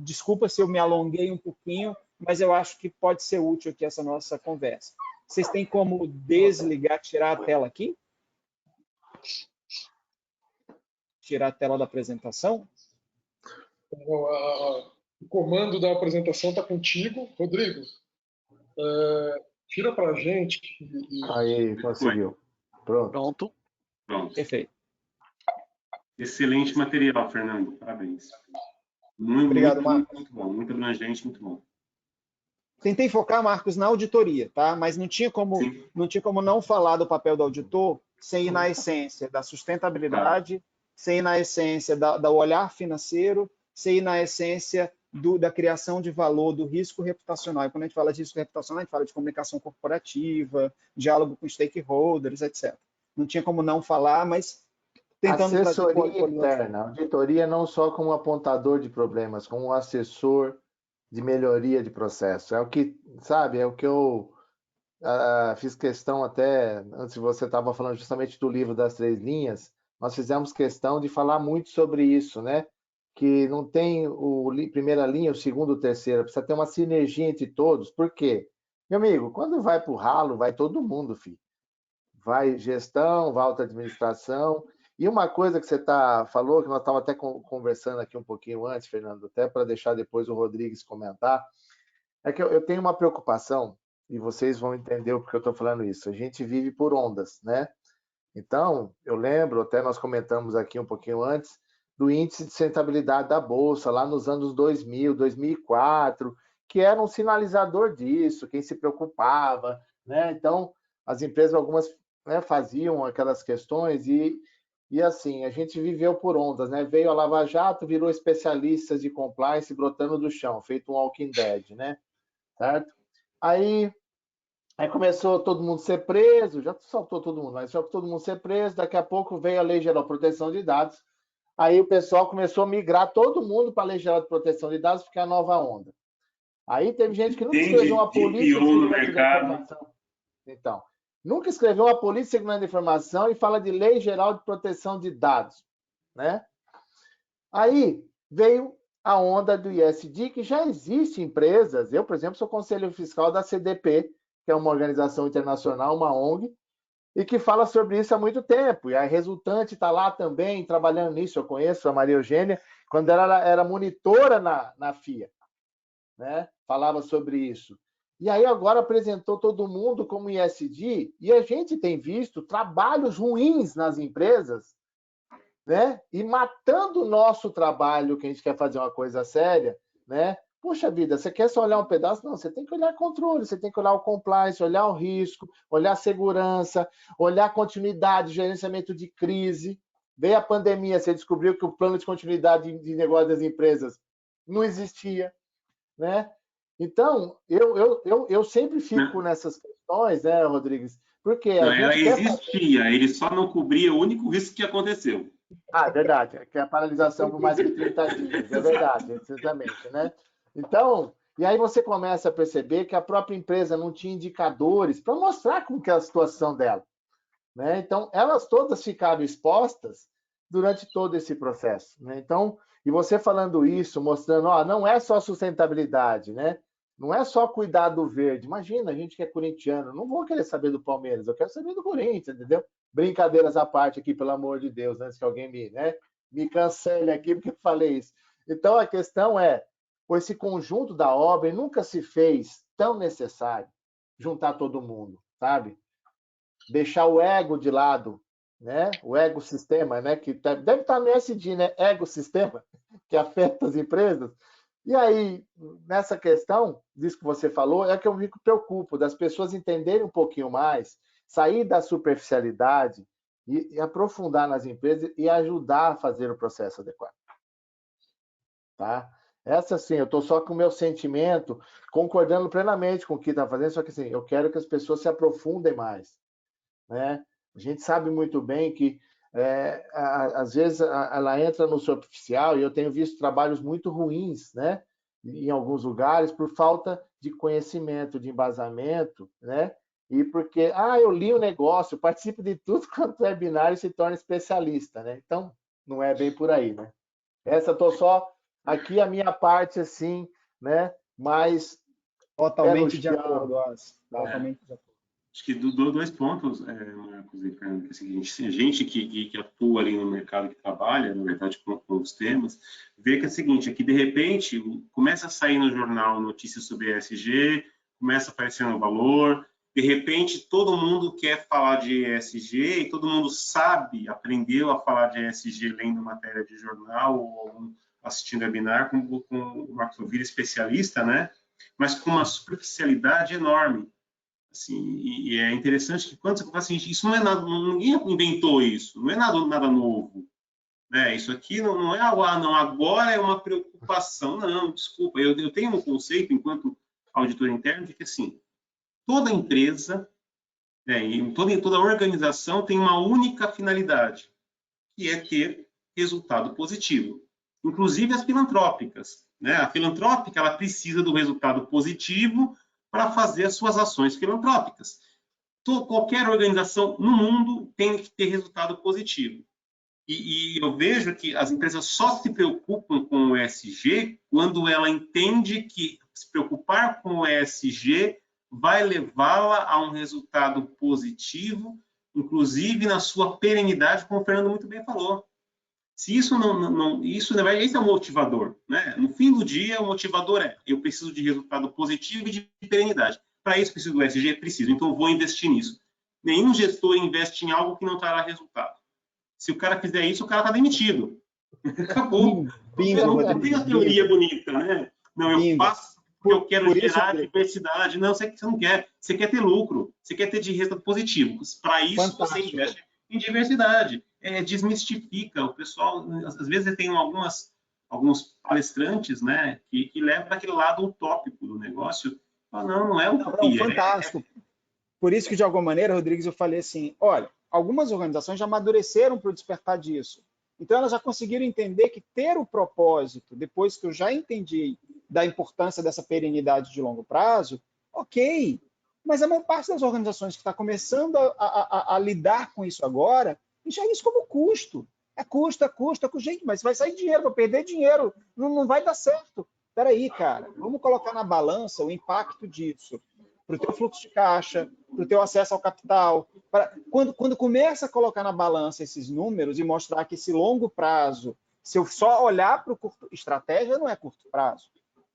Desculpa se eu me alonguei um pouquinho, mas eu acho que pode ser útil aqui essa nossa conversa. Vocês têm como desligar, tirar a tela aqui? Tirar a tela da apresentação? O comando da apresentação está contigo. Rodrigo, tira para a gente. Aí, conseguiu. Pronto. Perfeito. Excelente material, Fernando. Parabéns. Obrigado, Marcos. Muito bom, muito abrangente, muito bom. Tentei focar, Marcos, na auditoria, tá? Mas não tinha como não falar do papel do auditor sem ir na essência da sustentabilidade, sem ir na essência do olhar financeiro, sem ir na essência da criação de valor, do risco reputacional. E quando a gente fala de risco reputacional, a gente fala de comunicação corporativa, diálogo com stakeholders, etc. Não tinha como não falar, mas tentando assessoria interna, auditoria não só como apontador de problemas, como um assessor de melhoria de processo. É o que, sabe, é o que eu fiz questão até, antes você estava falando justamente do livro das 3 linhas, nós fizemos questão de falar muito sobre isso, né? Que não tem primeira linha, o segundo, o terceiro, precisa ter uma sinergia entre todos. Por quê? Meu amigo, quando vai para o ralo, vai todo mundo, filho. Vai gestão, vai alta administração. E uma coisa que você falou, que nós estávamos até conversando aqui um pouquinho antes, Fernando, até para deixar depois o Rodrigues comentar, é que eu tenho uma preocupação, e vocês vão entender o porquê eu estou falando isso. A gente vive por ondas, né? Então, eu lembro, até nós comentamos aqui um pouquinho antes, do índice de sustentabilidade da Bolsa, lá nos anos 2000, 2004, que era um sinalizador disso, quem se preocupava, né? Então, as empresas, algumas, né, faziam aquelas questões e E assim, a gente viveu por ondas, né? Veio a Lava Jato, virou especialistas de compliance brotando do chão, feito um Walking Dead, né? Certo? Aí começou todo mundo ser preso, já saltou todo mundo, mas só todo mundo ser preso, daqui a pouco veio a Lei Geral de Proteção de Dados, aí o pessoal começou a migrar todo mundo para a Lei Geral de Proteção de Dados, porque é a nova onda. Aí teve gente que nunca escreveu uma polícia de segurança da informação. Então, nunca escreveu uma polícia de segurança da informação e fala de Lei Geral de Proteção de Dados, né? Aí veio a onda do ISD, que já existe empresas. Eu, por exemplo, sou conselheiro fiscal da CDP, que é uma organização internacional, uma ONG, e que fala sobre isso há muito tempo. E a resultante está lá também, trabalhando nisso. Eu conheço a Maria Eugênia, quando ela era monitora na FIA, né? Falava sobre isso. E aí agora apresentou todo mundo como ISD, e a gente tem visto trabalhos ruins nas empresas, né? E matando o nosso trabalho, que a gente quer fazer uma coisa séria, né? Puxa vida, você quer só olhar um pedaço? Não, você tem que olhar controle, você tem que olhar o compliance, olhar o risco, olhar a segurança, olhar a continuidade, gerenciamento de crise. Veio a pandemia, você descobriu que o plano de continuidade de negócio das empresas não existia, né? Então, eu sempre fico nessas questões, né, Rodrigues? Porque a ela gente existia, ele só não cobria o único risco que aconteceu. Ah, é verdade, que é a paralisação por mais que 30 dias, é verdade, exatamente, né? Então, e aí você começa a perceber que a própria empresa não tinha indicadores para mostrar como que é a situação dela, né? Então, elas todas ficaram expostas durante todo esse processo, né? Então, e você falando isso, mostrando, ó, não é só sustentabilidade, né? Não é só cuidar do verde. Imagina, a gente que é corintiano, não vou querer saber do Palmeiras, eu quero saber do Corinthians, entendeu? Brincadeiras à parte aqui, pelo amor de Deus, antes que alguém me cancele aqui porque eu falei isso. Então, a questão é, esse conjunto da obra nunca se fez tão necessário juntar todo mundo, sabe? Deixar o ego de lado, né? O ecossistema, né? Que deve estar no SD, né? Ecossistema, que afeta as empresas. E aí, nessa questão, disso que você falou, é que eu me preocupo das pessoas entenderem um pouquinho mais, sair da superficialidade e aprofundar nas empresas e ajudar a fazer o processo adequado. Tá? Essa, sim, eu estou só com o meu sentimento, concordando plenamente com o que está fazendo, só que assim, eu quero que as pessoas se aprofundem mais, né? A gente sabe muito bem que, às vezes, ela entra no superficial, e eu tenho visto trabalhos muito ruins, né? Em alguns lugares, por falta de conhecimento, de embasamento, né? E porque, eu li o negócio, participo de tudo quanto é binário e se torna especialista, né? Então, não é bem por aí, né? Essa, estou só aqui a minha parte, assim, né? Mas totalmente de acordo, As. Totalmente de acordo. Acho que dois pontos, Marcos e Fernando, que é o seguinte: a gente que atua ali no mercado, que trabalha, na verdade, com os temas, vê que é o seguinte, é que de repente começa a sair no jornal notícias sobre ESG, começa a aparecer no valor, de repente todo mundo quer falar de ESG e todo mundo sabe, aprendeu a falar de ESG lendo matéria de jornal ou assistindo webinar com o Marcos Ovira, especialista, né? Mas com uma superficialidade enorme. Assim, e é interessante que quando você fala assim, isso não é nada, ninguém inventou isso, não é nada novo, né? Isso aqui não é algo, não, agora é uma preocupação, não, desculpa, eu tenho um conceito enquanto auditor interno de que assim, toda empresa, e toda organização tem uma única finalidade, que é ter resultado positivo, inclusive as filantrópicas, né? A filantrópica, ela precisa do resultado positivo para fazer as suas ações filantrópicas. Qualquer organização no mundo tem que ter resultado positivo. E eu vejo que as empresas só se preocupam com o ESG quando ela entende que se preocupar com o ESG vai levá-la a um resultado positivo, inclusive na sua perenidade, como o Fernando muito bem falou. Se isso esse é o motivador, né? No fim do dia, o motivador eu preciso de resultado positivo e de perenidade. Para isso, preciso do ESG? Preciso, então vou investir nisso. Nenhum gestor investe em algo que não trará resultado. Se o cara fizer isso, o cara está demitido. Acabou. Não tem a teoria bonita, né? Não, eu faço porque eu quero gerar diversidade. Não, você não quer. Você quer ter lucro. Você quer ter de resultado positivo. Para isso, você investe em diversidade. desmistifica. O pessoal, às vezes, tem alguns palestrantes, né, que levam para aquele lado utópico do negócio. Não é utopia. Não, fantástico. Por isso que, de alguma maneira, Rodrigues, eu falei assim, olha, algumas organizações já amadureceram para o despertar disso. Então, elas já conseguiram entender que ter o propósito, depois que eu já entendi da importância dessa perenidade de longo prazo, ok. Mas a maior parte das organizações que está começando a lidar com isso agora, enxerga isso como custo. É custo. Gente, mas vai sair dinheiro, vai perder dinheiro, não vai dar certo. Espera aí, cara, vamos colocar na balança o impacto disso para o teu fluxo de caixa, para o teu acesso ao capital. Quando começa a colocar na balança esses números e mostrar que esse longo prazo, se eu só olhar para o curto... Estratégia não é curto prazo.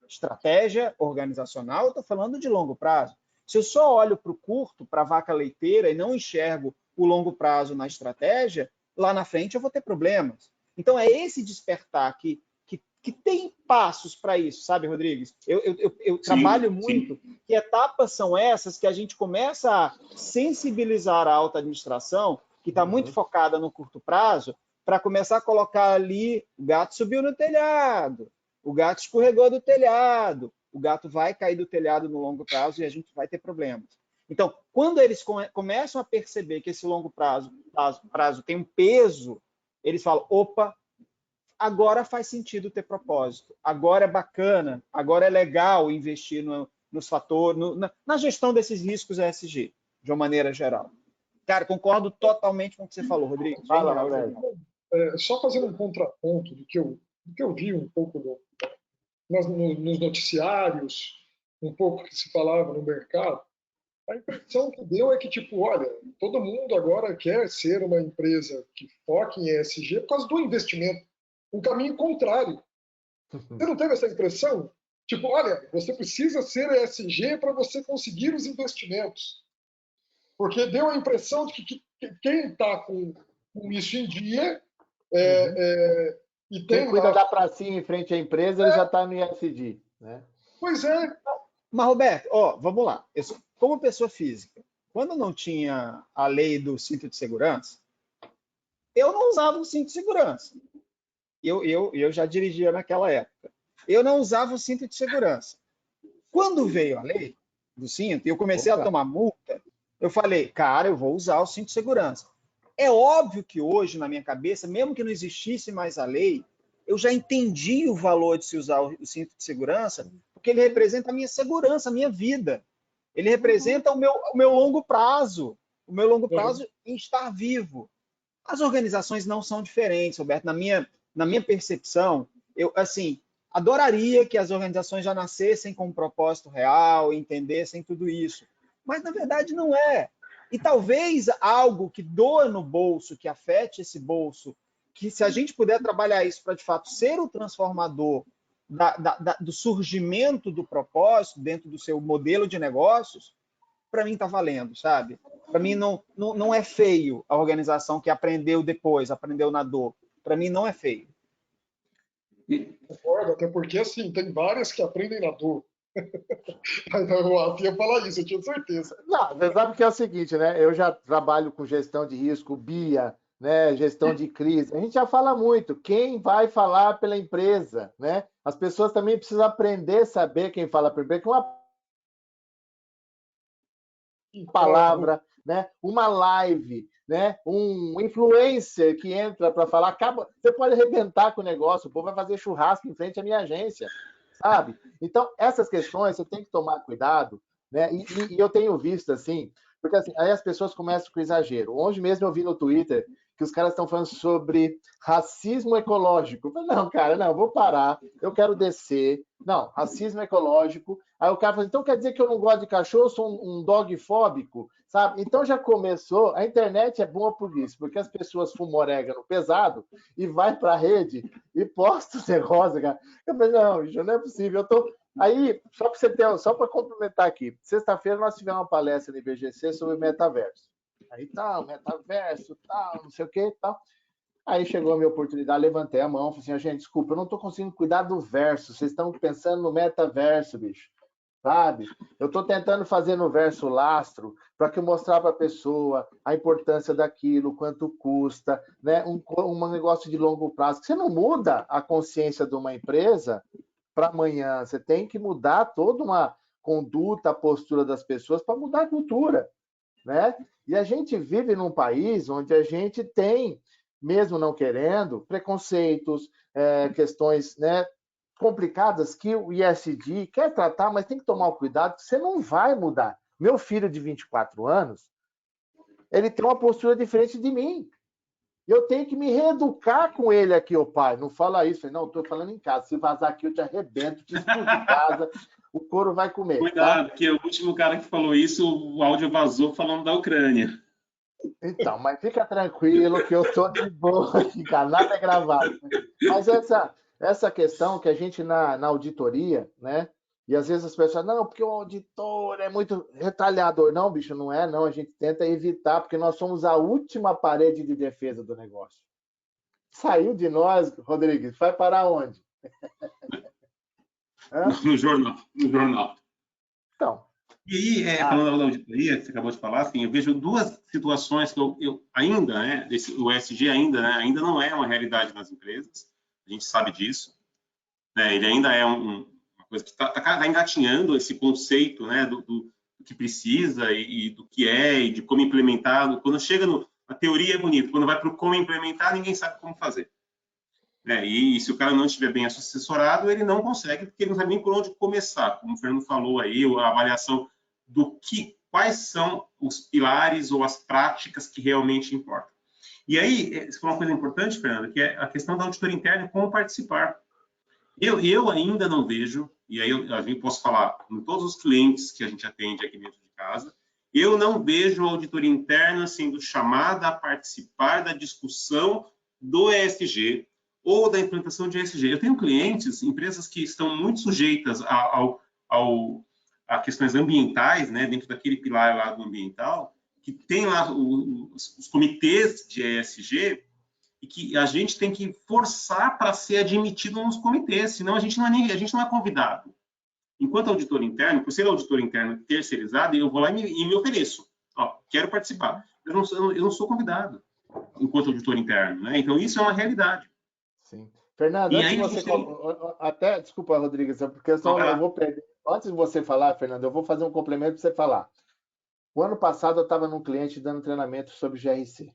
Estratégia organizacional, eu estou falando de longo prazo. Se eu só olho para o curto, para a vaca leiteira, e não enxergo o longo prazo na estratégia, lá na frente eu vou ter problemas. Então, é esse despertar que tem passos para isso, sabe, Rodrigues? Eu trabalho muito, que etapas são essas que a gente começa a sensibilizar a alta administração, que está muito focada no curto prazo, para começar a colocar ali, o gato subiu no telhado, o gato escorregou do telhado, o gato vai cair do telhado no longo prazo e a gente vai ter problemas. Então, quando eles começam a perceber que esse longo prazo tem um peso, eles falam, opa, agora faz sentido ter propósito, agora é bacana, agora é legal investir nos fatores, na gestão desses riscos ESG, de uma maneira geral. Cara, concordo totalmente com o que você falou, Rodrigo. Fala, Roberto. Só fazendo um contraponto do que eu vi um pouco nos noticiários, um pouco que se falava no mercado, a impressão que deu é que, tipo, olha, todo mundo agora quer ser uma empresa que foque em ESG por causa do investimento. Um caminho contrário. Você não teve essa impressão? Tipo, olha, você precisa ser ESG para você conseguir os investimentos. Porque deu a impressão de que quem está com isso em dia e tem quem cuida da pracinha em frente à empresa, ele já está no ESG, né? Pois é. Mas, Roberto, vamos lá. Como pessoa física, quando não tinha a lei do cinto de segurança, eu não usava o cinto de segurança. Eu já dirigia naquela época. Eu não usava o cinto de segurança. Quando veio a lei do cinto e eu comecei a tomar multa, eu falei, cara, eu vou usar o cinto de segurança. É óbvio que hoje, na minha cabeça, mesmo que não existisse mais a lei, eu já entendi o valor de se usar o cinto de segurança, porque ele representa a minha segurança, a minha vida. Ele representa o meu longo prazo, em estar vivo. As organizações não são diferentes, Roberto. Na minha percepção, eu adoraria que as organizações já nascessem com um propósito real, entendessem tudo isso. Mas, na verdade, não é. E talvez algo que doa no bolso, que afete esse bolso, que se a gente puder trabalhar isso para, de fato, ser o transformador do surgimento do propósito dentro do seu modelo de negócios, para mim está valendo, sabe? Para mim não é feio a organização que aprendeu depois, aprendeu na dor. Para mim não é feio. Concordo, até porque assim, tem várias que aprendem na dor. O Rafa ia falar isso, eu tinha certeza. Não, você sabe que é o seguinte, né? Eu já trabalho com gestão de risco, BIA, né? Gestão de crise. A gente já fala muito. Quem vai falar pela empresa, né? As pessoas também precisam aprender a saber quem fala pela empresa. Uma palavra, né? Uma live, né? Um influencer que entra para falar, você pode arrebentar com o negócio, o povo vai fazer churrasco em frente à minha agência, sabe? Então, essas questões você tem que tomar cuidado, né? E eu tenho visto assim, porque assim, aí as pessoas começam com exagero. Hoje mesmo eu vi no Twitter que os caras estão falando sobre racismo ecológico. Eu falei, não, cara, não, vou parar, eu quero descer. Não, racismo ecológico. Aí o cara fala, então quer dizer que eu não gosto de cachorro, eu sou um dogfóbico, sabe? Então já começou, a internet é boa por isso, porque as pessoas fumam orégano pesado e vai para a rede e posta os negócios, cara. Eu falei, não, bicho, não é possível, eu tô... Aí, só para complementar aqui, sexta-feira nós tivemos uma palestra no IBGC sobre metaverso. Aí tal, metaverso, tal, não sei o que, tal. Aí chegou a minha oportunidade, levantei a mão, falei assim, gente, desculpa, eu não estou conseguindo cuidar do verso, vocês estão pensando no metaverso, bicho. sabe? Eu estou tentando fazer no verso lastro para que mostrar para a pessoa a importância daquilo, quanto custa, né? Um negócio de longo prazo. Você não muda a consciência de uma empresa para amanhã. Você tem que mudar toda uma conduta, a postura das pessoas para mudar a cultura, né? E a gente vive num país onde a gente tem, mesmo não querendo, preconceitos, questões, né, complicadas que o ISD quer tratar, mas tem que tomar o cuidado que você não vai mudar. Meu filho de 24 anos, ele tem uma postura diferente de mim. Eu tenho que me reeducar com ele aqui, ô pai. Não fala isso. Não, estou falando em casa. Se vazar aqui, eu te arrebento, te expulso de casa, o couro vai comer. Cuidado, tá? porque o último cara que falou isso, o áudio vazou falando da Ucrânia. Então, mas fica tranquilo que eu estou de boa aqui, cara. Nada é gravado. Mas essa questão que a gente na auditoria, né? E às vezes as pessoas, não, porque o auditor é muito retalhador. Não, bicho, não é, não. A gente tenta evitar, porque nós somos a última parede de defesa do negócio. Saiu de nós, Rodrigues, vai parar onde? No jornal. Então. E aí, falando da auditoria, que você acabou de falar, assim, eu vejo duas situações que eu ainda, né, o ESG ainda, né, ainda não é uma realidade nas empresas, a gente sabe disso, né, ele ainda é uma coisa que está engatinhando esse conceito, né, do que precisa e do que é e de como implementar. Quando chega a teoria é bonito, quando vai para o como implementar, ninguém sabe como fazer. E se o cara não estiver bem assessorado, ele não consegue, porque ele não sabe nem por onde começar. Como o Fernando falou aí, a avaliação quais são os pilares ou as práticas que realmente importam. E aí, isso foi uma coisa importante, Fernando, que é a questão da auditoria interna e como participar. Eu ainda não vejo, e aí eu posso falar com todos os clientes que a gente atende aqui dentro de casa, eu não vejo a auditoria interna sendo chamada a participar da discussão do ESG ou da implantação de ESG. Eu tenho clientes, empresas que estão muito sujeitas a questões ambientais, né, dentro daquele pilar lá do ambiental, que tem lá os comitês de ESG e que a gente tem que forçar para ser admitido nos comitês, senão a gente não é convidado. Enquanto auditor interno, por ser auditor interno terceirizado, eu vou lá e me ofereço. Ó, quero participar. Eu não sou convidado enquanto auditor interno, né? Então, isso é uma realidade. Sim. Fernando, desculpa, Rodrigues, porque eu vou perder. Antes de você falar, Fernando, eu vou fazer um complemento para você falar. O ano passado eu estava num cliente dando treinamento sobre GRC.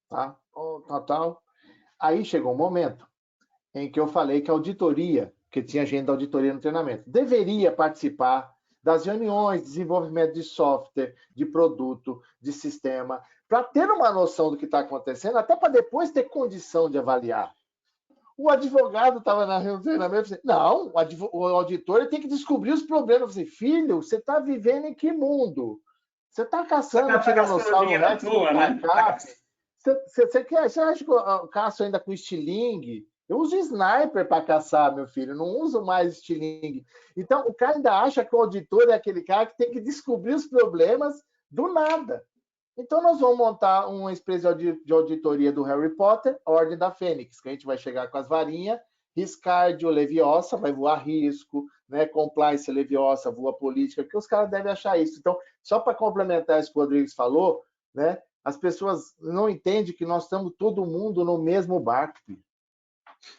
Tá? Tal. Aí chegou um momento em que eu falei que a auditoria, que tinha gente da auditoria no treinamento, deveria participar das reuniões de desenvolvimento de software, de produto, de sistema, para ter uma noção do que está acontecendo, até para depois ter condição de avaliar. O advogado estava na reunião de treinamento e disse, não, o auditor tem que descobrir os problemas. Eu falei, filho, você está vivendo em que mundo? Você está caçando tiranossauro Rex no carcaça? Você acha que eu caço ainda com estilingue? Eu uso sniper para caçar, meu filho, não uso mais estilingue. Então, o cara ainda acha que o auditor é aquele cara que tem que descobrir os problemas do nada. Então, nós vamos montar uma empresa de auditoria do Harry Potter, a Ordem da Fênix, que a gente vai chegar com as varinhas, Riscardio, Leviosa, vai voar risco, né? Compliance, Leviosa, voa política, que os caras devem achar isso. Então, só para complementar isso que o Rodrigues falou, né? As pessoas não entendem que nós estamos todo mundo no mesmo barco.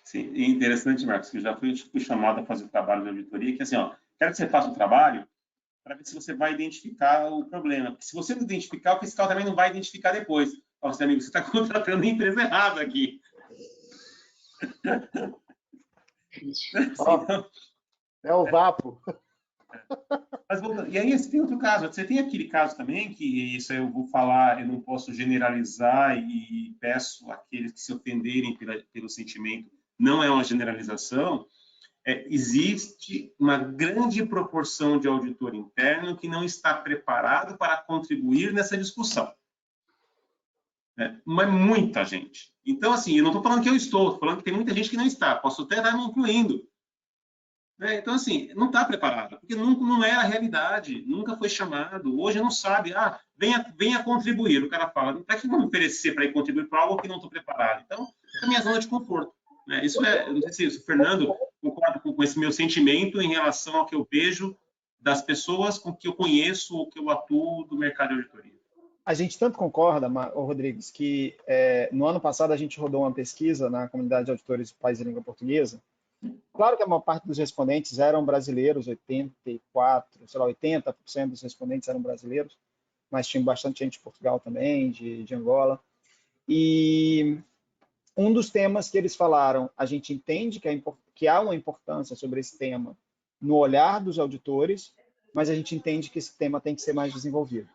Sim, e interessante, Marcos, que eu já fui chamado a fazer o trabalho de auditoria, que assim, ó, quero que você faça o trabalho para ver se você vai identificar o problema. Porque se você não identificar, o fiscal também não vai identificar depois. Ó, seu amigo, você está contratando a empresa errada aqui. É o vapo. Mas, e aí, você tem outro caso. Você tem aquele caso também, que isso eu vou falar, eu não posso generalizar e peço àqueles que se ofenderem pelo sentimento, não é uma generalização. Existe uma grande proporção de auditor interno que não está preparado para contribuir nessa discussão. Mas muita gente. Então, assim, eu não estou falando que eu estou falando que tem muita gente que não está. Posso até estar me incluindo. Então, assim, não está preparado, porque não é a realidade, nunca foi chamado, hoje não sabe, venha contribuir. O cara fala, para que não me oferecer para ir contribuir para algo que não estou preparado? Então, é a minha zona de conforto. Isso não sei se o Fernando concorda com esse meu sentimento em relação ao que eu vejo das pessoas com que eu conheço ou que eu atuo do mercado de auditoria. A gente tanto concorda, Rodrigues, que no ano passado a gente rodou uma pesquisa na comunidade de auditores de país de língua portuguesa. Claro que a maior parte dos respondentes eram brasileiros, 80% dos respondentes eram brasileiros, mas tinha bastante gente de Portugal também, de Angola. E um dos temas que eles falaram, a gente entende que há uma importância sobre esse tema no olhar dos auditores, mas a gente entende que esse tema tem que ser mais desenvolvido.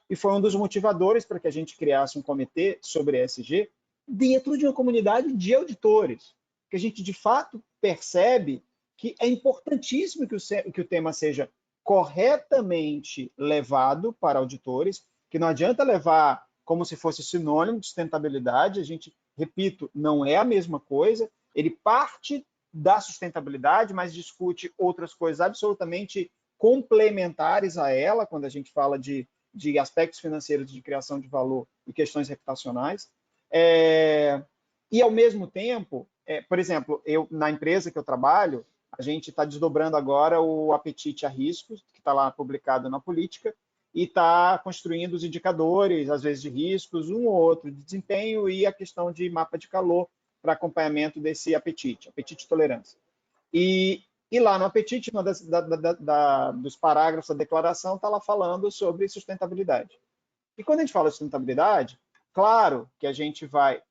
E foi um dos motivadores para que a gente criasse um comitê sobre ESG dentro de uma comunidade de auditores, que a gente, de fato, percebe que é importantíssimo que o tema seja corretamente levado para auditores, que não adianta levar como se fosse sinônimo de sustentabilidade, a gente, repito, não é a mesma coisa, ele parte da sustentabilidade, mas discute outras coisas absolutamente complementares a ela, quando a gente fala de aspectos financeiros de criação de valor e questões reputacionais. E, ao mesmo tempo, por exemplo, na empresa que eu trabalho, a gente está desdobrando agora o apetite a riscos, que está lá publicado na política, e está construindo os indicadores, às vezes de riscos, um ou outro de desempenho e a questão de mapa de calor para acompanhamento desse apetite e tolerância. E lá no apetite, uma dos parágrafos da declaração, está lá falando sobre sustentabilidade. E quando a gente fala de sustentabilidade, claro que a gente vai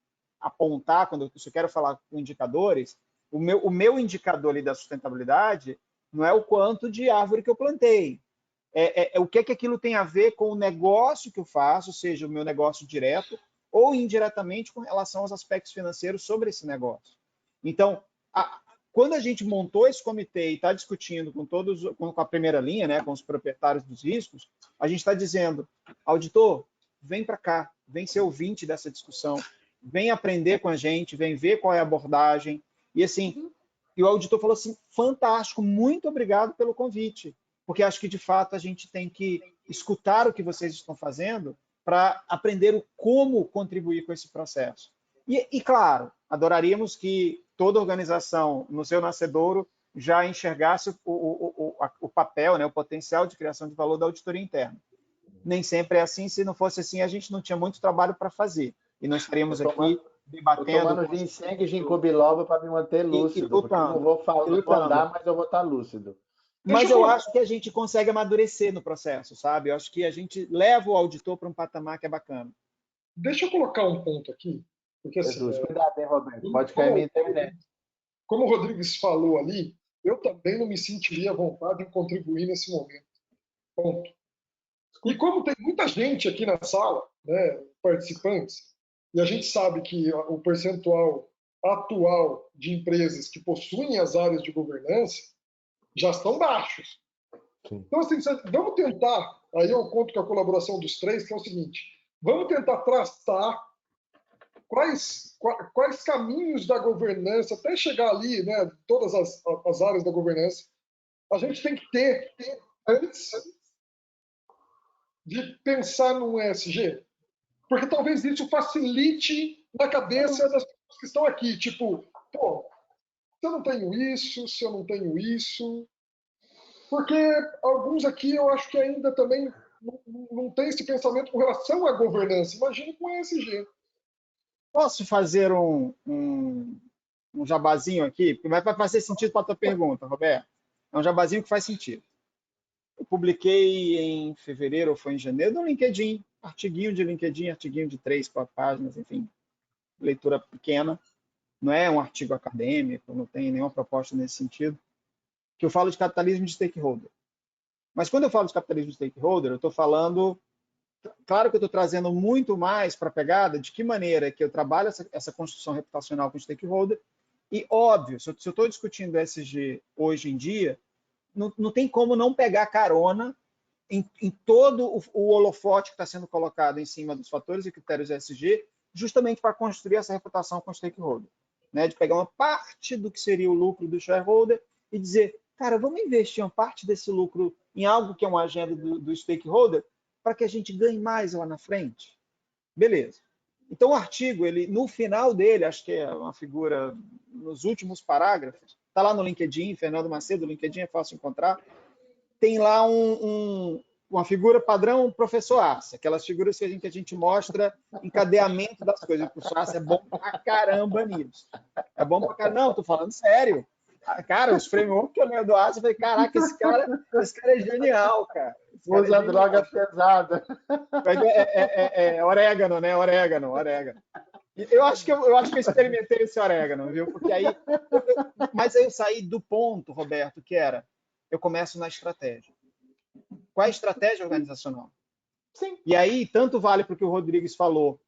apontar, quando eu quero falar com indicadores, o meu indicador ali da sustentabilidade não é o quanto de árvore que eu plantei, o que aquilo tem a ver com o negócio que eu faço, seja o meu negócio direto ou indiretamente com relação aos aspectos financeiros sobre esse negócio. Então, quando a gente montou esse comitê e está discutindo com a primeira linha, né, com os proprietários dos riscos, a gente está dizendo, auditor, vem para cá, vem ser ouvinte dessa discussão, vem aprender com a gente, vem ver qual é a abordagem. E assim, e o auditor falou assim, fantástico, muito obrigado pelo convite, porque acho que de fato a gente tem que escutar o que vocês estão fazendo para aprender como contribuir com esse processo. E claro, adoraríamos que toda organização no seu nascedouro já enxergasse o papel, né, o potencial de criação de valor da auditoria interna. Nem sempre é assim, se não fosse assim, a gente não tinha muito trabalho para fazer. E nós estaríamos aqui debatendo... Estou tomando ginseng e ginkgo biloba para me manter lúcido, porque eu não vou andar, mas eu vou estar lúcido. Mas eu acho que a gente consegue amadurecer no processo, sabe? Eu acho que a gente leva o auditor para um patamar que é bacana. Deixa eu colocar um ponto aqui. Porque, assim, cuidado, hein, Roberto? Pode cair minha internet. Como o Rodrigues falou ali, eu também não me sentiria à vontade em contribuir nesse momento. Ponto. E como tem muita gente aqui na sala, né, participantes, e a gente sabe que o percentual atual de empresas que possuem as áreas de governança já estão baixos. Sim. Então, assim, vamos tentar, aí eu conto com a colaboração dos três, que é o seguinte, vamos tentar traçar quais caminhos da governança, até chegar ali, né, todas as áreas da governança, a gente tem que ter antes de pensar no ESG. Porque talvez isso facilite na cabeça das pessoas que estão aqui. Tipo, pô, se eu não tenho isso, se eu não tenho isso... Porque alguns aqui eu acho que ainda também não tem esse pensamento com relação à governança. Imagina com o ESG. Posso fazer um jabazinho aqui? Porque vai fazer sentido para a tua pergunta, Roberto. É um jabazinho que faz sentido. Eu publiquei em fevereiro ou foi em janeiro no LinkedIn, artiguinho de LinkedIn, artiguinho de 3, 4 páginas, enfim, leitura pequena. Não é um artigo acadêmico, não tem nenhuma proposta nesse sentido, que eu falo de capitalismo de stakeholder. Mas quando eu falo de capitalismo de stakeholder, eu estou falando... Claro que eu estou trazendo muito mais para a pegada de que maneira que eu trabalho essa construção reputacional com o stakeholder. E, óbvio, se eu estou discutindo ESG hoje em dia, não tem como não pegar carona em todo o holofote que está sendo colocado em cima dos fatores e critérios ESG, justamente para construir essa reputação com o stakeholder. Né? De pegar uma parte do que seria o lucro do shareholder e dizer, cara, vamos investir uma parte desse lucro em algo que é uma agenda do stakeholder para que a gente ganhe mais lá na frente. Beleza. Então, o artigo, no final dele, acho que é uma figura nos últimos parágrafos, está lá no LinkedIn, Fernando Macedo, o LinkedIn é fácil encontrar. tem lá uma figura padrão, professor Arce, aquelas figuras que a gente mostra encadeamento das coisas. O professor Arce é bom pra caramba nisso. É bom pra caramba. Não, tô falando sério. Cara, os frameworks que eu lembro do Arce, eu falei, caraca, esse cara é genial, cara. Usa droga pesada. Orégano, né? Orégano. Eu acho que eu experimentei esse orégano, viu? Porque aí... Mas aí eu saí do ponto, Roberto, que era, eu começo na estratégia. Qual é a estratégia organizacional? Sim. E aí, tanto vale para o que o Rodrigues falou,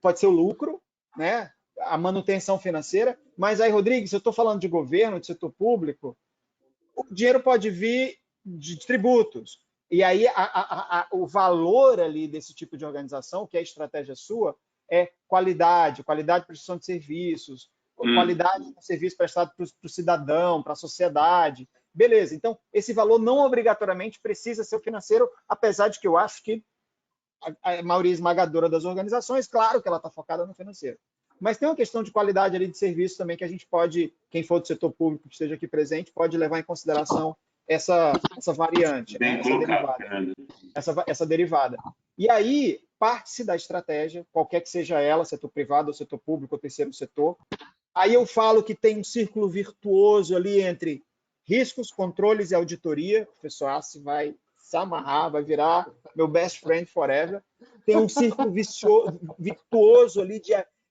pode ser o lucro, né? A manutenção financeira, mas aí, Rodrigues, eu estou falando de governo, de setor público, o dinheiro pode vir de tributos. E aí, o valor ali desse tipo de organização, que é a estratégia sua, é qualidade de prestação de serviços, qualidade do serviço prestado para o cidadão, para a sociedade. Beleza, então esse valor não obrigatoriamente precisa ser o financeiro, apesar de que eu acho que a maioria esmagadora das organizações, claro que ela está focada no financeiro. Mas tem uma questão de qualidade ali de serviço também que a gente pode, quem for do setor público que esteja aqui presente, pode levar em consideração essa variante, né? Essa derivada. E aí, parte-se da estratégia, qualquer que seja ela, setor privado, ou setor público, ou terceiro setor. Aí eu falo que tem um círculo virtuoso ali entre riscos, controles e auditoria. O professor Arce vai se amarrar, vai virar meu best friend forever. Tem um círculo virtuoso ali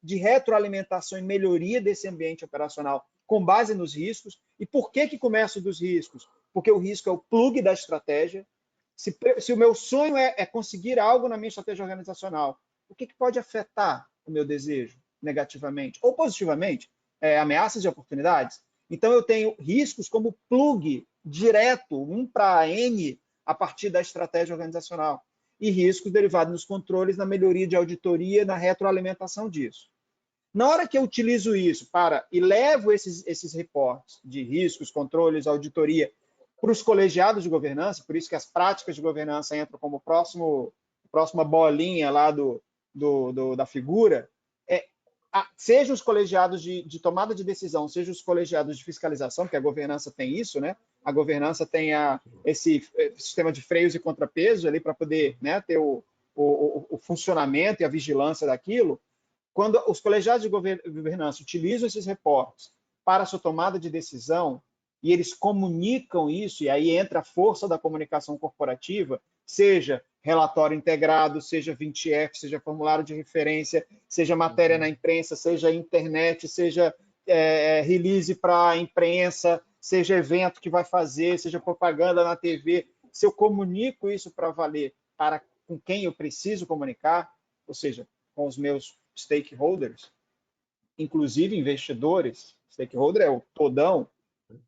de retroalimentação e melhoria desse ambiente operacional com base nos riscos. E por que começo dos riscos? Porque o risco é o plug da estratégia. Se o meu sonho é conseguir algo na minha estratégia organizacional, o que pode afetar o meu desejo negativamente ou positivamente? Ameaças de oportunidades? Então, eu tenho riscos como plug direto, 1 para N, a partir da estratégia organizacional. E riscos derivados nos controles, na melhoria de auditoria, na retroalimentação disso. Na hora que eu utilizo isso e levo esses reportes de riscos, controles, auditoria para os colegiados de governança, por isso que as práticas de governança entram como próxima bolinha lá da figura, seja os colegiados de tomada de decisão, seja os colegiados de fiscalização, que a governança tem isso, né? A governança tem esse sistema de freios e contrapesos ali para poder, né, ter o funcionamento e a vigilância daquilo. Quando os colegiados de governança utilizam esses reportes para a sua tomada de decisão e eles comunicam isso, e aí entra a força da comunicação corporativa, seja relatório integrado, seja 20F, seja formulário de referência, seja matéria na imprensa, seja internet, seja release para a imprensa, seja evento que vai fazer, seja propaganda na TV. Se eu comunico isso para valer com quem eu preciso comunicar, ou seja, com os meus stakeholders, inclusive investidores, stakeholder é o todão,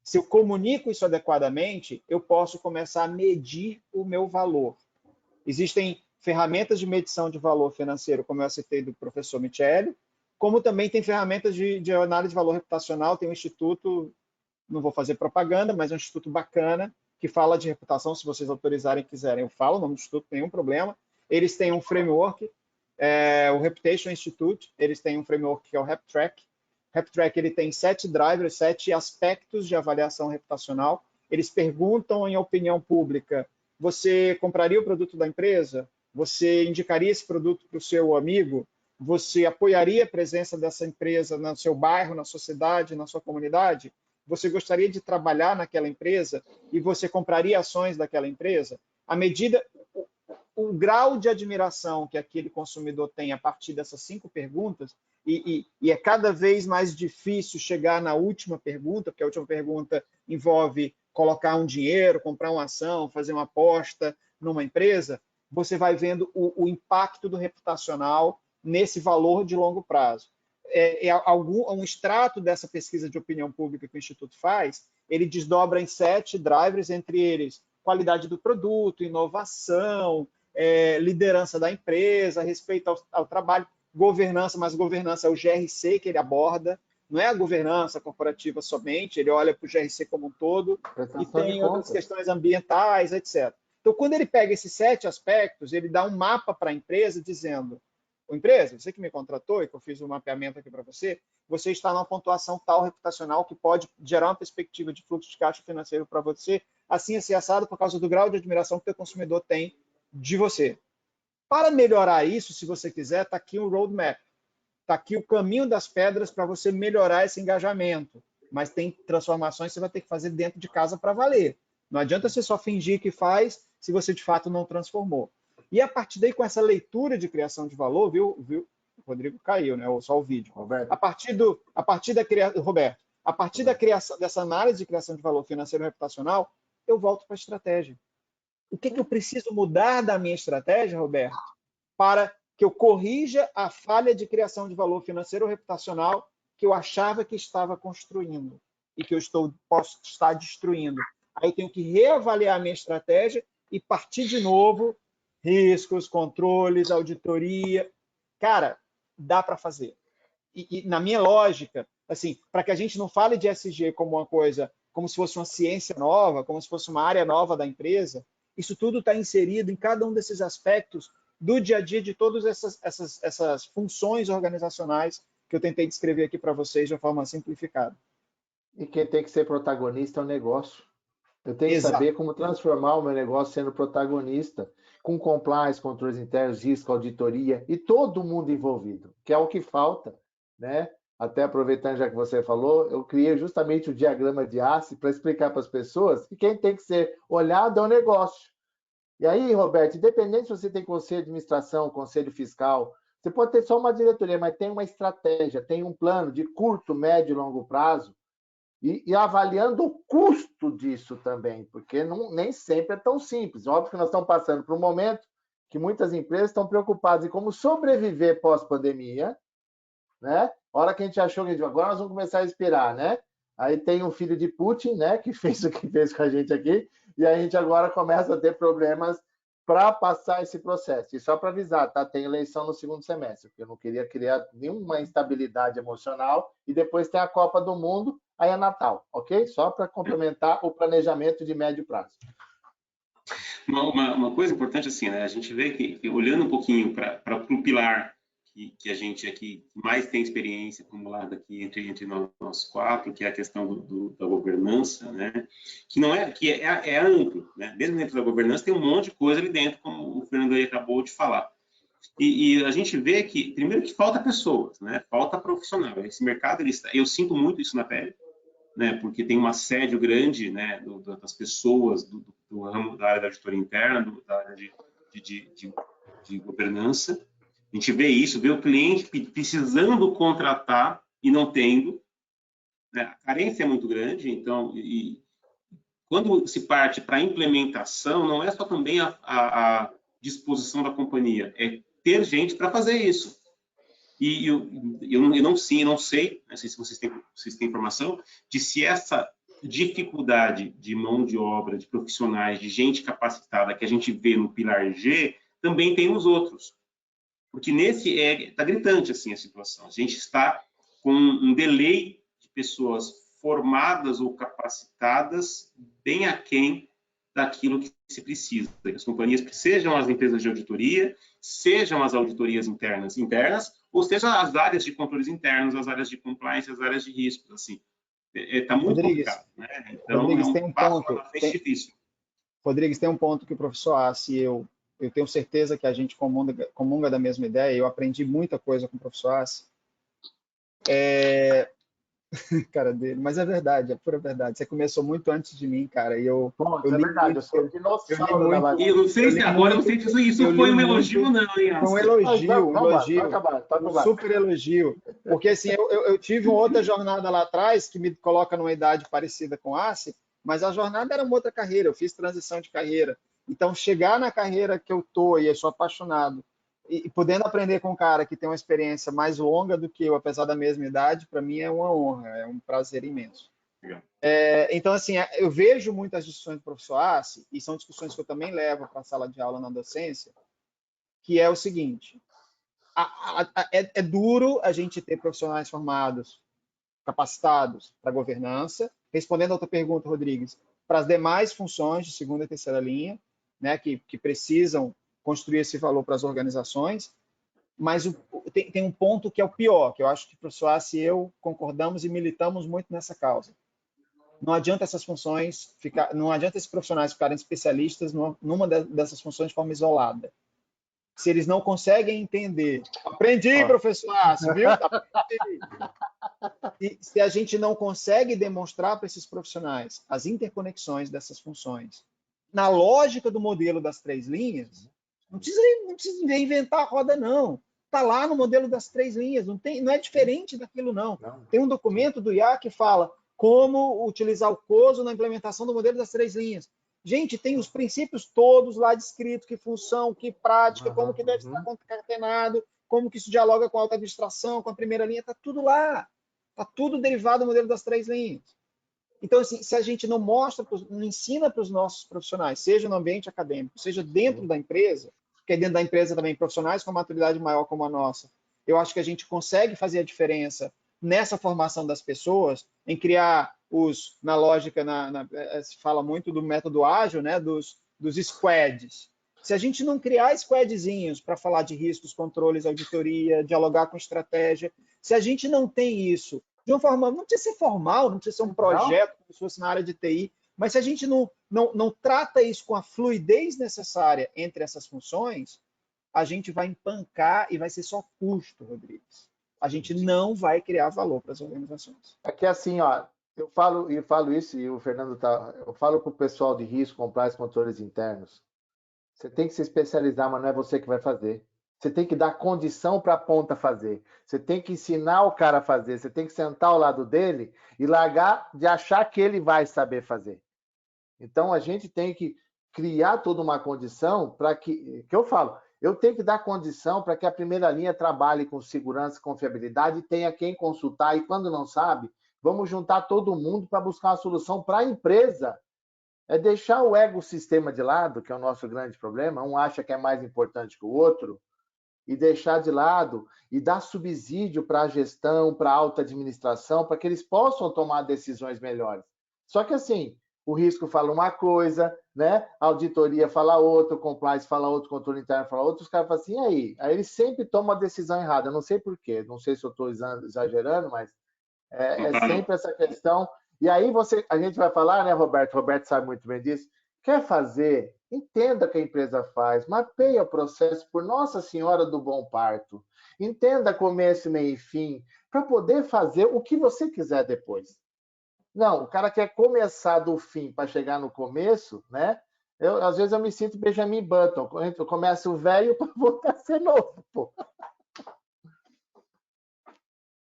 se eu comunico isso adequadamente, eu posso começar a medir o meu valor. Existem ferramentas de medição de valor financeiro, como eu citei do professor Michele, como também tem ferramentas de análise de valor reputacional. Tem um instituto, não vou fazer propaganda, mas é um instituto bacana, que fala de reputação. Se vocês autorizarem e quiserem, eu falo o nome do instituto, nenhum problema. Eles têm um framework, o Reputation Institute, eles têm um framework que é o RepTrack. RepTrack ele tem 7 drivers, 7 aspectos de avaliação reputacional. Eles perguntam em opinião pública: você compraria o produto da empresa? Você indicaria esse produto para o seu amigo? Você apoiaria a presença dessa empresa no seu bairro, na sua cidade, na sua comunidade? Você gostaria de trabalhar naquela empresa e você compraria ações daquela empresa? À medida, o grau de admiração que aquele consumidor tem a partir dessas 5 perguntas, e é cada vez mais difícil chegar na última pergunta, porque a última pergunta envolve colocar um dinheiro, comprar uma ação, fazer uma aposta numa empresa, você vai vendo o impacto do reputacional nesse valor de longo prazo. Um extrato dessa pesquisa de opinião pública que o Instituto faz, ele desdobra em 7 drivers, entre eles qualidade do produto, inovação, liderança da empresa, respeito ao trabalho, governança, mas governança é o GRC que ele aborda, não é a governança corporativa somente, ele olha para o GRC como um todo, e tem outras questões ambientais, etc. Então, quando ele pega esses 7 aspectos, ele dá um mapa para a empresa dizendo: empresa, você que me contratou e que eu fiz um mapeamento aqui para você, você está numa pontuação tal reputacional que pode gerar uma perspectiva de fluxo de caixa financeiro para você assim, assim, assado, por causa do grau de admiração que o teu consumidor tem de você. Para melhorar isso, se você quiser, está aqui um roadmap. Está aqui o caminho das pedras para você melhorar esse engajamento. Mas tem transformações que você vai ter que fazer dentro de casa para valer. Não adianta você só fingir que faz se você de fato não transformou. E a partir daí, com essa leitura de criação de valor, viu? O Rodrigo caiu, né? Só o vídeo. Roberto. Roberto, a partir da criação, dessa análise de criação de valor financeiro e reputacional, eu volto para a estratégia. O que eu preciso mudar da minha estratégia, Roberto, para que eu corrija a falha de criação de valor financeiro ou reputacional que eu achava que estava construindo e que eu posso estar destruindo? Aí eu tenho que reavaliar a minha estratégia e partir de novo, riscos, controles, auditoria. Cara, dá para fazer. E na minha lógica, assim, para que a gente não fale de ESG como uma coisa, como se fosse uma ciência nova, como se fosse uma área nova da empresa, isso tudo está inserido em cada um desses aspectos do dia a dia de todas essas funções organizacionais que eu tentei descrever aqui para vocês de uma forma simplificada. E quem tem que ser protagonista é o negócio. Eu tenho Exato. que saber como transformar o meu negócio sendo protagonista, com compliance, controles internos, risco, auditoria e todo mundo envolvido, que é o que falta, né? Até aproveitando já que você falou, eu criei justamente o diagrama de ACE para explicar para as pessoas que quem tem que ser olhado é o negócio. E aí, Roberto, independente se você tem conselho de administração, conselho fiscal, você pode ter só uma diretoria, mas tem uma estratégia, tem um plano de curto, médio e longo prazo, e avaliando o custo disso também, porque nem sempre é tão simples. Óbvio que nós estamos passando por um momento que muitas empresas estão preocupadas em como sobreviver pós-pandemia, né? A hora que a gente achou que agora nós vamos começar a respirar, né? Aí tem um filho de Putin, né, que fez o que fez com a gente aqui, e a gente agora começa a ter problemas para passar esse processo. E só para avisar, tá? Tem eleição no segundo semestre, porque eu não queria criar nenhuma instabilidade emocional, e depois tem a Copa do Mundo, aí é Natal, ok? Só para complementar o planejamento de médio prazo. Uma coisa importante, assim, né? A gente vê que olhando um pouquinho para o pilar que a gente aqui mais tem experiência acumulada aqui entre nós quatro, que é a questão da governança, né? Que é amplo, né? Mesmo dentro da governança tem um monte de coisa ali dentro, como o Fernando aí acabou de falar. E a gente vê que, primeiro, que falta pessoas, né? Falta profissional. Esse mercado, eu sinto muito isso na pele, né? Porque tem um assédio grande, né? Das pessoas do ramo da área da auditoria interna, da área de governança. A gente vê isso, vê o cliente precisando contratar e não tendo, né? A carência é muito grande, então, quando se parte para a implementação, não é só também a disposição da companhia, é ter gente para fazer isso. E eu não sei, não sei se vocês têm informação, de se essa dificuldade de mão de obra, de profissionais, de gente capacitada que a gente vê no pilar G, também tem nos outros. Porque nesse está gritante assim a situação. A gente está com um delay de pessoas formadas ou capacitadas bem aquém daquilo que se precisa. As companhias, sejam as empresas de auditoria, sejam as auditorias internas, ou seja as áreas de controles internos, as áreas de compliance, as áreas de riscos, assim. Está muito complicado, né? Então, Rodrigues, é um tem um passo ponto, para frente difícil. Rodrigues, tem um ponto que o professor Assi e eu tenho certeza que a gente comunga da mesma ideia, eu aprendi muita coisa com o professor Assi. Cara dele, mas é verdade, é pura verdade. Você começou muito antes de mim, cara, e eu É li verdade, muito, eu sou dinossauro da E bagagem. eu não sei se agora, não sei se isso foi um elogio, não, hein, foi um Assi? elogio, um super elogio. Porque assim, eu tive uma outra jornada lá atrás que me coloca numa idade parecida com a Assi, mas a jornada era uma outra carreira, eu fiz transição de carreira. Então, chegar na carreira que eu tô e eu sou apaixonado, e podendo aprender com um cara que tem uma experiência mais longa do que eu, apesar da mesma idade, para mim é uma honra, é um prazer imenso. Então, assim, eu vejo muitas discussões do professor Assi, e são discussões que eu também levo para a sala de aula na docência, que é o seguinte, é duro a gente ter profissionais formados, capacitados para governança, respondendo a outra pergunta, Rodrigues, para as demais funções de segunda e terceira linha, né, que precisam construir esse valor para as organizações, mas tem um ponto que é o pior, que eu acho que o professor Assi e eu concordamos e militamos muito nessa causa. não adianta essas funções não adianta esses profissionais ficarem especialistas numa dessas funções de forma isolada. Se eles não conseguem entender, aprendi, professor Aço, viu? E se a gente não consegue demonstrar para esses profissionais as interconexões dessas funções, na lógica do modelo das 3 linhas, não precisa inventar a roda, não. Está lá no modelo das 3 linhas, não é diferente daquilo, não. Tem um documento do IA que fala como utilizar o COSO na implementação do modelo das 3 linhas. Gente, tem os princípios todos lá descritos, que função, que prática, como que deve estar concatenado, como que isso dialoga com a alta administração, com a primeira linha, está tudo lá. Está tudo derivado do modelo das 3 linhas. Então, assim, se a gente não mostra, não ensina para os nossos profissionais, seja no ambiente acadêmico, seja dentro da empresa, porque dentro da empresa também profissionais com maturidade maior como a nossa, eu acho que a gente consegue fazer a diferença nessa formação das pessoas, em criar na lógica, se fala muito do método ágil, né, dos squads. Se a gente não criar squadzinhos para falar de riscos, controles, auditoria, dialogar com estratégia, se a gente não tem isso de uma forma, não precisa ser formal, não precisa ser um projeto, como se fosse na área de TI, mas se a gente não trata isso com a fluidez necessária entre essas funções, a gente vai empancar e vai ser só custo, Rodrigues. A gente não vai criar valor para as organizações. Aqui assim, ó, eu falo isso, e o Fernando eu falo para o pessoal de risco, compliance, controles internos. Você tem que se especializar, mas não é você que vai fazer. Você tem que dar condição para a ponta fazer. Você tem que ensinar o cara a fazer. Você tem que sentar ao lado dele e largar de achar que ele vai saber fazer. Então, a gente tem que criar toda uma condição para que eu falo, eu tenho que dar condição para que a primeira linha trabalhe com segurança, confiabilidade e tenha quem consultar. E quando não sabe, vamos juntar todo mundo para buscar uma solução para a empresa. É deixar o ecossistema de lado, que é o nosso grande problema. Um acha que é mais importante que o outro, e deixar de lado e dar subsídio para a gestão, para a alta administração, para que eles possam tomar decisões melhores. Só que assim, o risco fala uma coisa, né? A auditoria fala outra, o compliance fala outra, o controle interno fala outra, os caras falam assim, e aí? Aí eles sempre tomam a decisão errada. Eu não sei por quê, não sei se eu estou exagerando, mas é sempre essa questão. E aí a gente vai falar, né, Roberto? Roberto sabe muito bem disso. Quer fazer? Entenda o que a empresa faz, mapeie o processo por Nossa Senhora do Bom Parto. Entenda começo, meio e fim, para poder fazer o que você quiser depois. Não, o cara quer começar do fim para chegar no começo, né? Às vezes eu me sinto Benjamin Button, eu começo velho para voltar a ser novo, pô.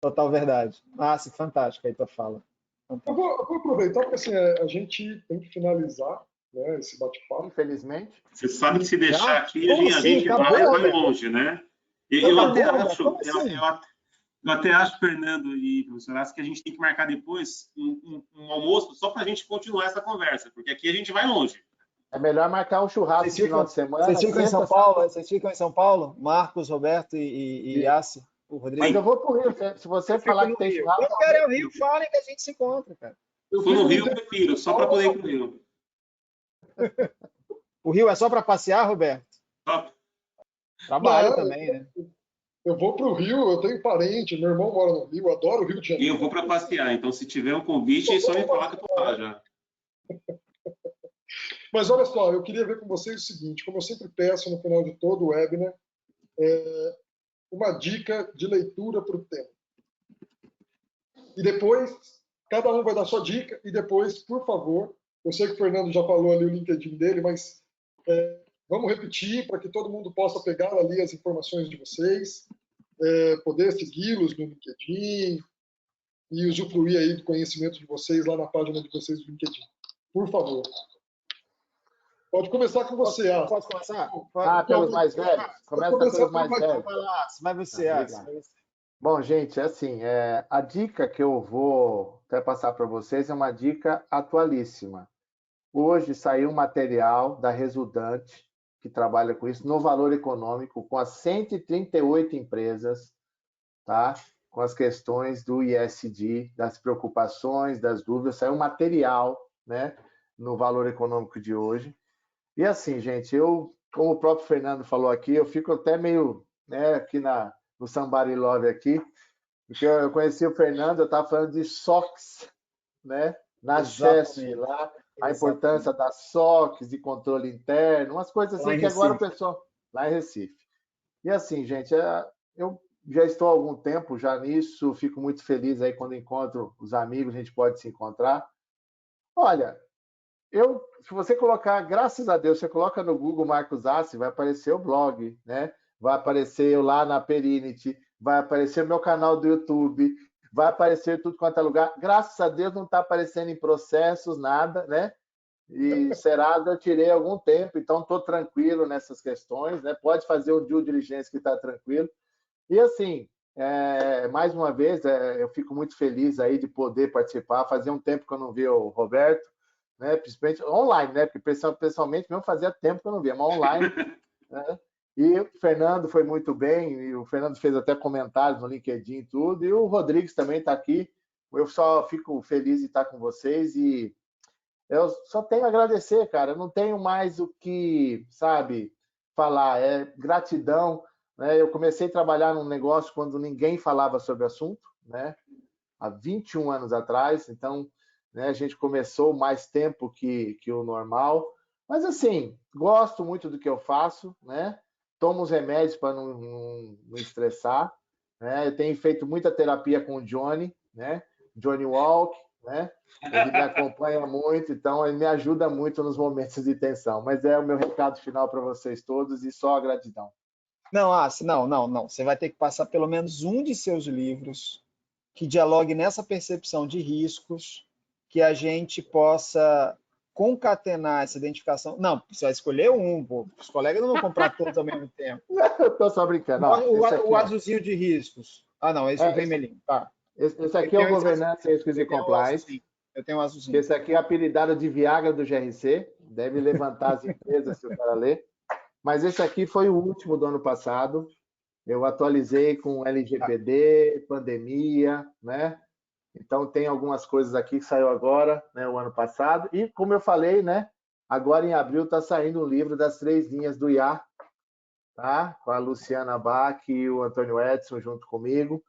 Total verdade. Sim, fantástico aí tua fala. Eu vou aproveitar, porque assim, a gente tem que finalizar, né, esse bate-papo. Infelizmente. Você sabe que se deixar aqui, a gente acabou, vai longe, né? Eu até acho, Fernando e professor Aço, que a gente tem que marcar depois um almoço só para a gente continuar essa conversa, porque aqui a gente vai longe. É melhor marcar um churrasco no final de semana. Vocês ficam em São Paulo? Vocês ficam em São Paulo? Marcos, Roberto e Yassi? O Rodrigo? Mas eu vou pro Rio. Se você falar que tem churrasco... Quando querem o Rio, falem que a gente se encontra, cara. Eu fui no Rio, eu prefiro, só para poder ir pro Rio. O Rio é só para passear, Roberto? Só. Trabalho também, né? Eu vou para o Rio, eu tenho parente, meu irmão mora no Rio, eu adoro o Rio de Janeiro. E eu vou para passear, então se tiver um convite, é só me falar que eu tô lá já. Mas olha só, eu queria ver com vocês o seguinte, como eu sempre peço no final de todo o webinar, uma dica de leitura para o tema. E depois, cada um vai dar sua dica, e depois, por favor, eu sei que o Fernando já falou ali o LinkedIn dele, mas vamos repetir para que todo mundo possa pegar ali as informações de vocês, poder segui-los no LinkedIn e usufruir aí do conhecimento de vocês lá na página de vocês do LinkedIn. Por favor. Pode começar com você, Aço. Posso começar? Pelos mais velhos. Começa pelos mais velhos. Vai você, Aço. Bom, gente, assim, a dica que eu vou até passar para vocês é uma dica atualíssima. Hoje saiu um material da Resultante, que trabalha com isso, no Valor Econômico, com as 138 empresas, tá? Com as questões do ISD, das preocupações, das dúvidas. Saiu um material, né, no Valor Econômico de hoje. E assim, gente, como o próprio Fernando falou aqui, eu fico até meio, né, aqui no Somebody Love aqui, porque eu conheci o Fernando, eu estava falando de SOX, né? na CHESF lá, a importância das SOCs, de controle interno, umas coisas assim que agora o pessoal... Lá em Recife. E assim, gente, eu já estou há algum tempo já nisso, fico muito feliz aí quando encontro os amigos, a gente pode se encontrar. Olha, se você colocar, graças a Deus, você coloca no Google Marcos Assi, vai aparecer o blog, né? Vai aparecer eu lá na Perinity, vai aparecer o meu canal do YouTube, vai aparecer tudo quanto é lugar. Graças a Deus não está aparecendo em processos, nada, né? E Serasa eu tirei algum tempo, então estou tranquilo nessas questões, né? Pode fazer o due diligence que está tranquilo. E assim, mais uma vez, eu fico muito feliz aí de poder participar. Fazia um tempo que eu não via o Roberto, né? Principalmente online, né? Porque pessoalmente mesmo fazia tempo que eu não via, mas online, né? E o Fernando foi muito bem, e o Fernando fez até comentários no LinkedIn e tudo, e o Rodrigues também está aqui. Eu só fico feliz de estar com vocês e eu só tenho a agradecer, cara. Eu não tenho mais o que, sabe, falar. É gratidão, né? Eu comecei a trabalhar num negócio quando ninguém falava sobre o assunto, né? Há 21 anos atrás. Então, né, a gente começou mais tempo que o normal. Mas, assim, gosto muito do que eu faço, né? Tomo os remédios para não estressar, né? Eu tenho feito muita terapia com o Johnny, né? Johnny Walk, né? Ele me acompanha muito, então ele me ajuda muito nos momentos de tensão. Mas é o meu recado final para vocês todos e só a gratidão. Não. Você vai ter que passar pelo menos um de seus livros que dialogue nessa percepção de riscos, que a gente possa concatenar essa identificação. Não, você vai escolher um, pô. Os colegas não vão comprar todos ao mesmo tempo. Eu estou só brincando. O azulzinho de riscos. Ah, não, esse é o vermelhinho. Tá. Esse aqui é o Governança, Riscos e Compliance. Eu tenho um azulzinho. Esse aqui é apelidado de Viagra do GRC. Deve levantar as empresas se o cara ler. Mas esse aqui foi o último do ano passado. Eu atualizei com LGPD, pandemia, né? Então tem algumas coisas aqui que saiu agora, né, o ano passado. E como eu falei, né, agora em abril está saindo um livro das 3 linhas do IA, tá? Com a Luciana Bach e o Antônio Edson junto comigo,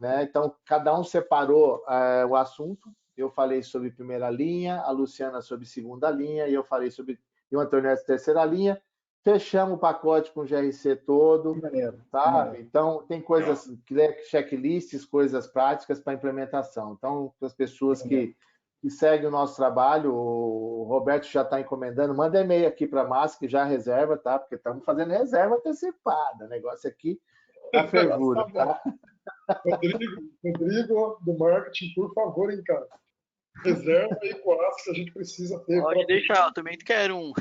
né? Então cada um separou o assunto. Eu falei sobre primeira linha, a Luciana sobre segunda linha e eu falei sobre o Antônio Edson terceira linha. Fechamos o pacote com o GRC todo, sabe? Então, tem coisas, checklists, coisas práticas para implementação. Então, para as pessoas que seguem o nosso trabalho, o Roberto já está encomendando, manda e-mail aqui para a Márcia, que já reserva, tá? Porque estamos fazendo reserva antecipada. O negócio aqui tá fervura, tá? Rodrigo, do marketing, por favor, hein, cara? Reserva aí com a que a gente precisa ter. Pode deixar, eu também quero um.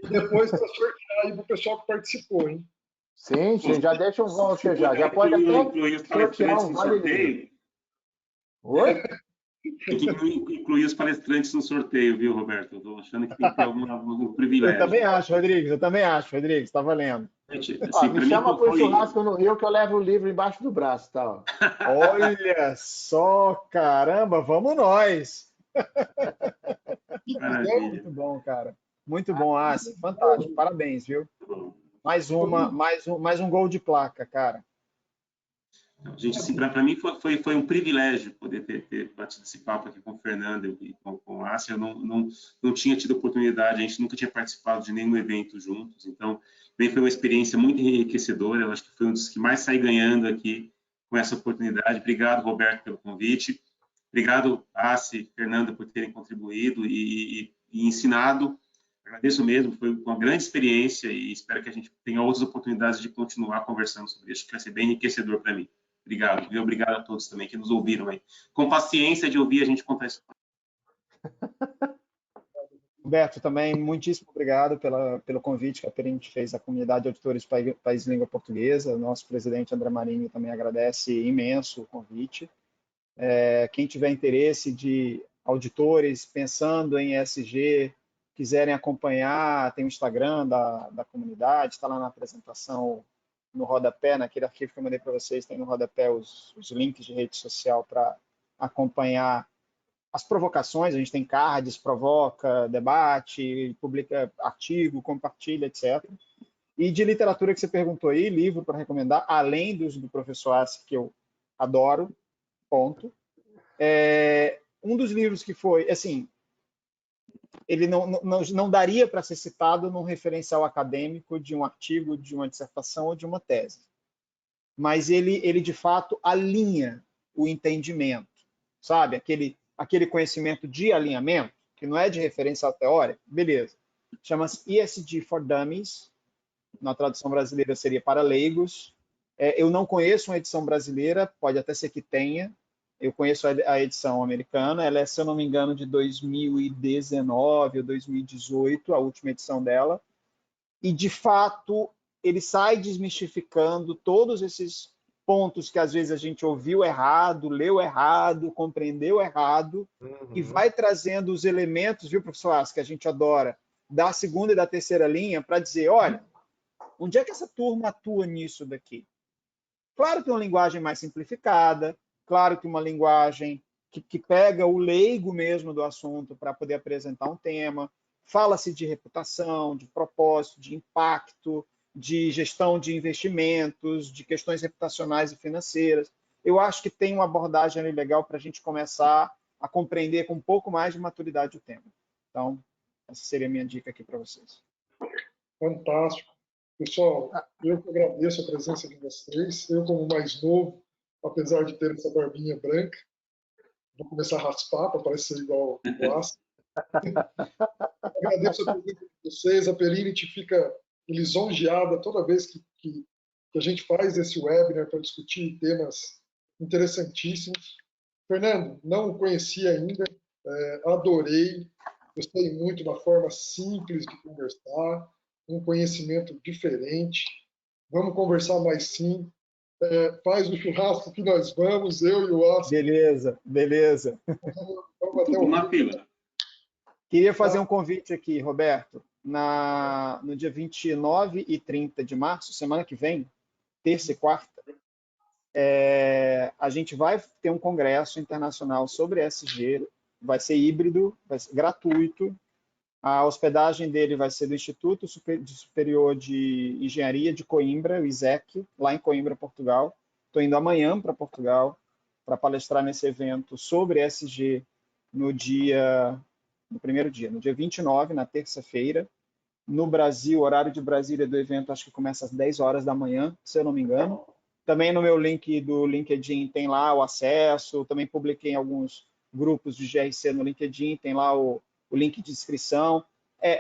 E depois para sortear aí para o pessoal que participou, hein? Sim, já deixa um voucher já. Já pode até sortear um vale. Oi? Tem que incluir os palestrantes no sorteio, viu, Roberto? Eu tô achando que tem que ter algum privilégio. Eu também acho, Rodrigues, tá valendo. Gente, assim, me chama para o churrasco no Rio que eu levo o livro embaixo do braço, tá? Olha só, caramba, vamos nós! Muito bom, cara. Muito bom, Assi. Fantástico. Parabéns, viu? Mais um gol de placa, cara. Gente, assim, para mim foi um privilégio poder ter batido esse papo aqui com o Fernando e com o Assi. Eu não tinha tido oportunidade, a gente nunca tinha participado de nenhum evento juntos, então também foi uma experiência muito enriquecedora. Eu acho que foi um dos que mais saí ganhando aqui com essa oportunidade. Obrigado, Roberto, pelo convite. Obrigado, Assi, Fernanda, por terem contribuído e ensinado. Agradeço mesmo, foi uma grande experiência e espero que a gente tenha outras oportunidades de continuar conversando sobre isso, que vai ser bem enriquecedor para mim. Obrigado, e obrigado a todos também que nos ouviram aí. Com paciência de ouvir a gente contar isso. Roberto, também muitíssimo obrigado pelo convite que a Perinity fez à comunidade de auditores País de Língua Portuguesa. Nosso presidente André Marinho também agradece imenso o convite. Quem tiver interesse de auditores pensando em ESG, quiserem acompanhar, tem o Instagram da comunidade, está lá na apresentação, no rodapé, naquele arquivo que eu mandei para vocês, tem no rodapé os links de rede social para acompanhar as provocações. A gente tem cards, provoca, debate, publica artigo, compartilha, etc. E de literatura que você perguntou aí, livro para recomendar, além do professor Assi, que eu adoro, ponto. um dos livros que foi, assim, ele não daria para ser citado num referencial acadêmico de um artigo, de uma dissertação ou de uma tese. Mas ele de fato alinha o entendimento, sabe? Aquele conhecimento de alinhamento, que não é de referencial teórico, beleza. Chama-se ESG for Dummies, na tradução brasileira seria para leigos. Eu não conheço uma edição brasileira, pode até ser que tenha. Eu conheço a edição americana, ela é, se eu não me engano, de 2019 ou 2018, a última edição dela. E, de fato, ele sai desmistificando todos esses pontos que, às vezes, a gente ouviu errado, leu errado, compreendeu errado, e vai trazendo os elementos, viu, professor Aço, que a gente adora, da segunda e da terceira linha, para dizer, olha, onde é que essa turma atua nisso daqui? Claro que uma linguagem mais simplificada, claro que uma linguagem que pega o leigo mesmo do assunto para poder apresentar um tema. Fala-se de reputação, de propósito, de impacto, de gestão de investimentos, de questões reputacionais e financeiras. Eu acho que tem uma abordagem ali legal para a gente começar a compreender com um pouco mais de maturidade o tema. Então, essa seria a minha dica aqui para vocês. Fantástico. Pessoal, eu que agradeço a presença de vocês. Eu, como mais novo, apesar de ter essa barbinha branca, vou começar a raspar para parecer igual o Aço. Agradeço a presença de vocês. A Pelinity fica lisonjeada toda vez que a gente faz esse webinar para discutir temas interessantíssimos. Fernando, não o conhecia ainda, adorei, gostei muito da forma simples de conversar, um conhecimento diferente. Vamos conversar mais sim. Faz o churrasco que nós vamos, eu e o Aço. Beleza, beleza. Vamos até uma fila. Queria fazer um convite aqui, Roberto. No dia 29 e 30 de março, semana que vem, terça e quarta, a gente vai ter um congresso internacional sobre ESG, vai ser híbrido, vai ser gratuito. A hospedagem dele vai ser do Instituto Superior de Engenharia de Coimbra, o ISEC, lá em Coimbra, Portugal. Estou indo amanhã para Portugal para palestrar nesse evento sobre ESG no primeiro dia, no dia 29, na terça-feira. No Brasil, o horário de Brasília do evento acho que começa às 10 horas da manhã, se eu não me engano. Também no meu link do LinkedIn tem lá o acesso, também publiquei em alguns grupos de GRC no LinkedIn, tem lá o link de inscrição.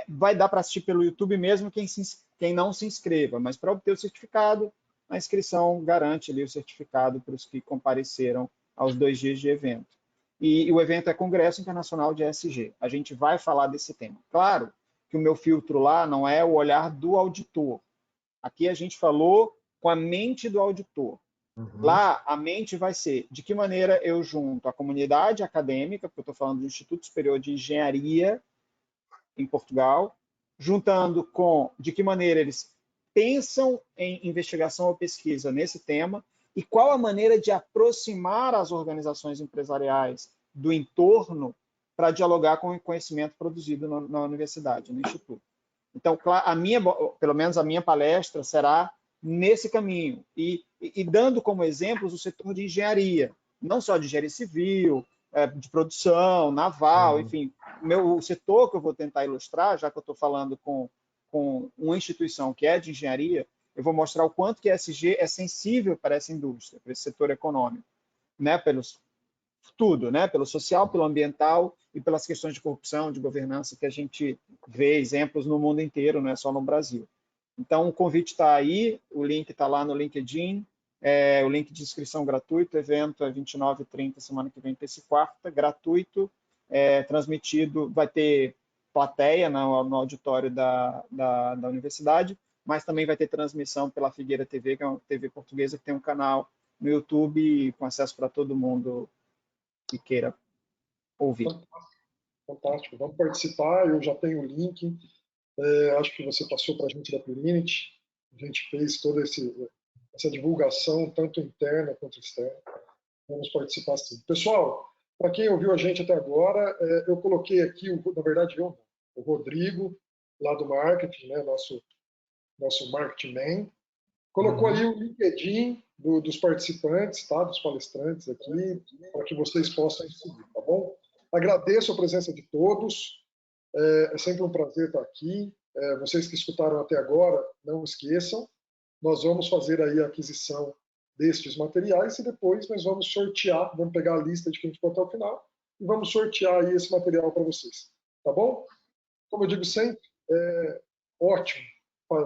Vai dar para assistir pelo YouTube mesmo quem não se inscreva, mas para obter o certificado, a inscrição garante ali o certificado para os que compareceram aos 2 dias de evento. E o evento é Congresso Internacional de ESG. A gente vai falar desse tema. Claro que o meu filtro lá não é o olhar do auditor. Aqui a gente falou com a mente do auditor. Lá, a mente vai ser de que maneira eu junto a comunidade acadêmica, porque eu estou falando do Instituto Superior de Engenharia em Portugal, juntando com de que maneira eles pensam em investigação ou pesquisa nesse tema e qual a maneira de aproximar as organizações empresariais do entorno para dialogar com o conhecimento produzido na universidade, no instituto. Então, pelo menos a minha palestra será nesse caminho e dando como exemplos o setor de engenharia, não só de engenharia civil, de produção, naval, enfim, o setor que eu vou tentar ilustrar, já que eu estou falando com uma instituição que é de engenharia, eu vou mostrar o quanto que a ESG é sensível para essa indústria, para esse setor econômico, né? Tudo, né? Pelo social, pelo ambiental e pelas questões de corrupção, de governança que a gente vê exemplos no mundo inteiro, não é só no Brasil. Então, o convite está aí, o link está lá no LinkedIn, o link de inscrição gratuito, o evento é 29 e 30, semana que vem, terça e quarta, gratuito, transmitido, vai ter plateia no auditório da universidade, mas também vai ter transmissão pela Figueira TV, que é uma TV portuguesa que tem um canal no YouTube com acesso para todo mundo que queira ouvir. Fantástico. Vamos participar, eu já tenho o link, acho que você passou para a gente da Pelinity, a gente fez toda essa divulgação, tanto interna quanto externa. Vamos participar sim. Pessoal, para quem ouviu a gente até agora, eu coloquei aqui, na verdade, o Rodrigo, lá do marketing, né, nosso marketing man, colocou ali o LinkedIn dos participantes, tá, dos palestrantes aqui, para que vocês possam seguir, tá bom? Agradeço a presença de todos. É sempre um prazer estar aqui. Vocês que escutaram até agora, não esqueçam, nós vamos fazer aí a aquisição destes materiais e depois nós vamos sortear, vamos pegar a lista de quem ficou até o final e vamos sortear aí esse material para vocês. Tá bom? Como eu digo sempre, é ótimo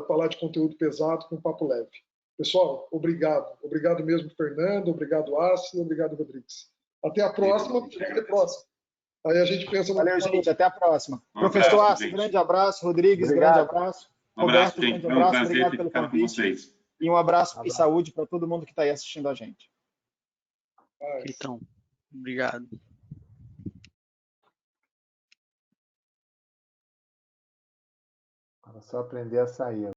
falar de conteúdo pesado com papo leve. Pessoal, obrigado. Obrigado mesmo, Fernando. Obrigado, Assi. Obrigado, Rodrigues. Até a próxima. Até a próxima. Aí a gente pensa... Valeu, gente. Até a próxima. Um Professor abraço, Assi, gente. grande abraço. Rodrigues, Obrigado. grande abraço. Um abraço, Roberto, gente. grande Foi um abraço. prazer Obrigado ter pelo ficado com convite. vocês. E um abraço e saúde para todo mundo que está aí assistindo a gente. Então, obrigado. Só aprender a sair.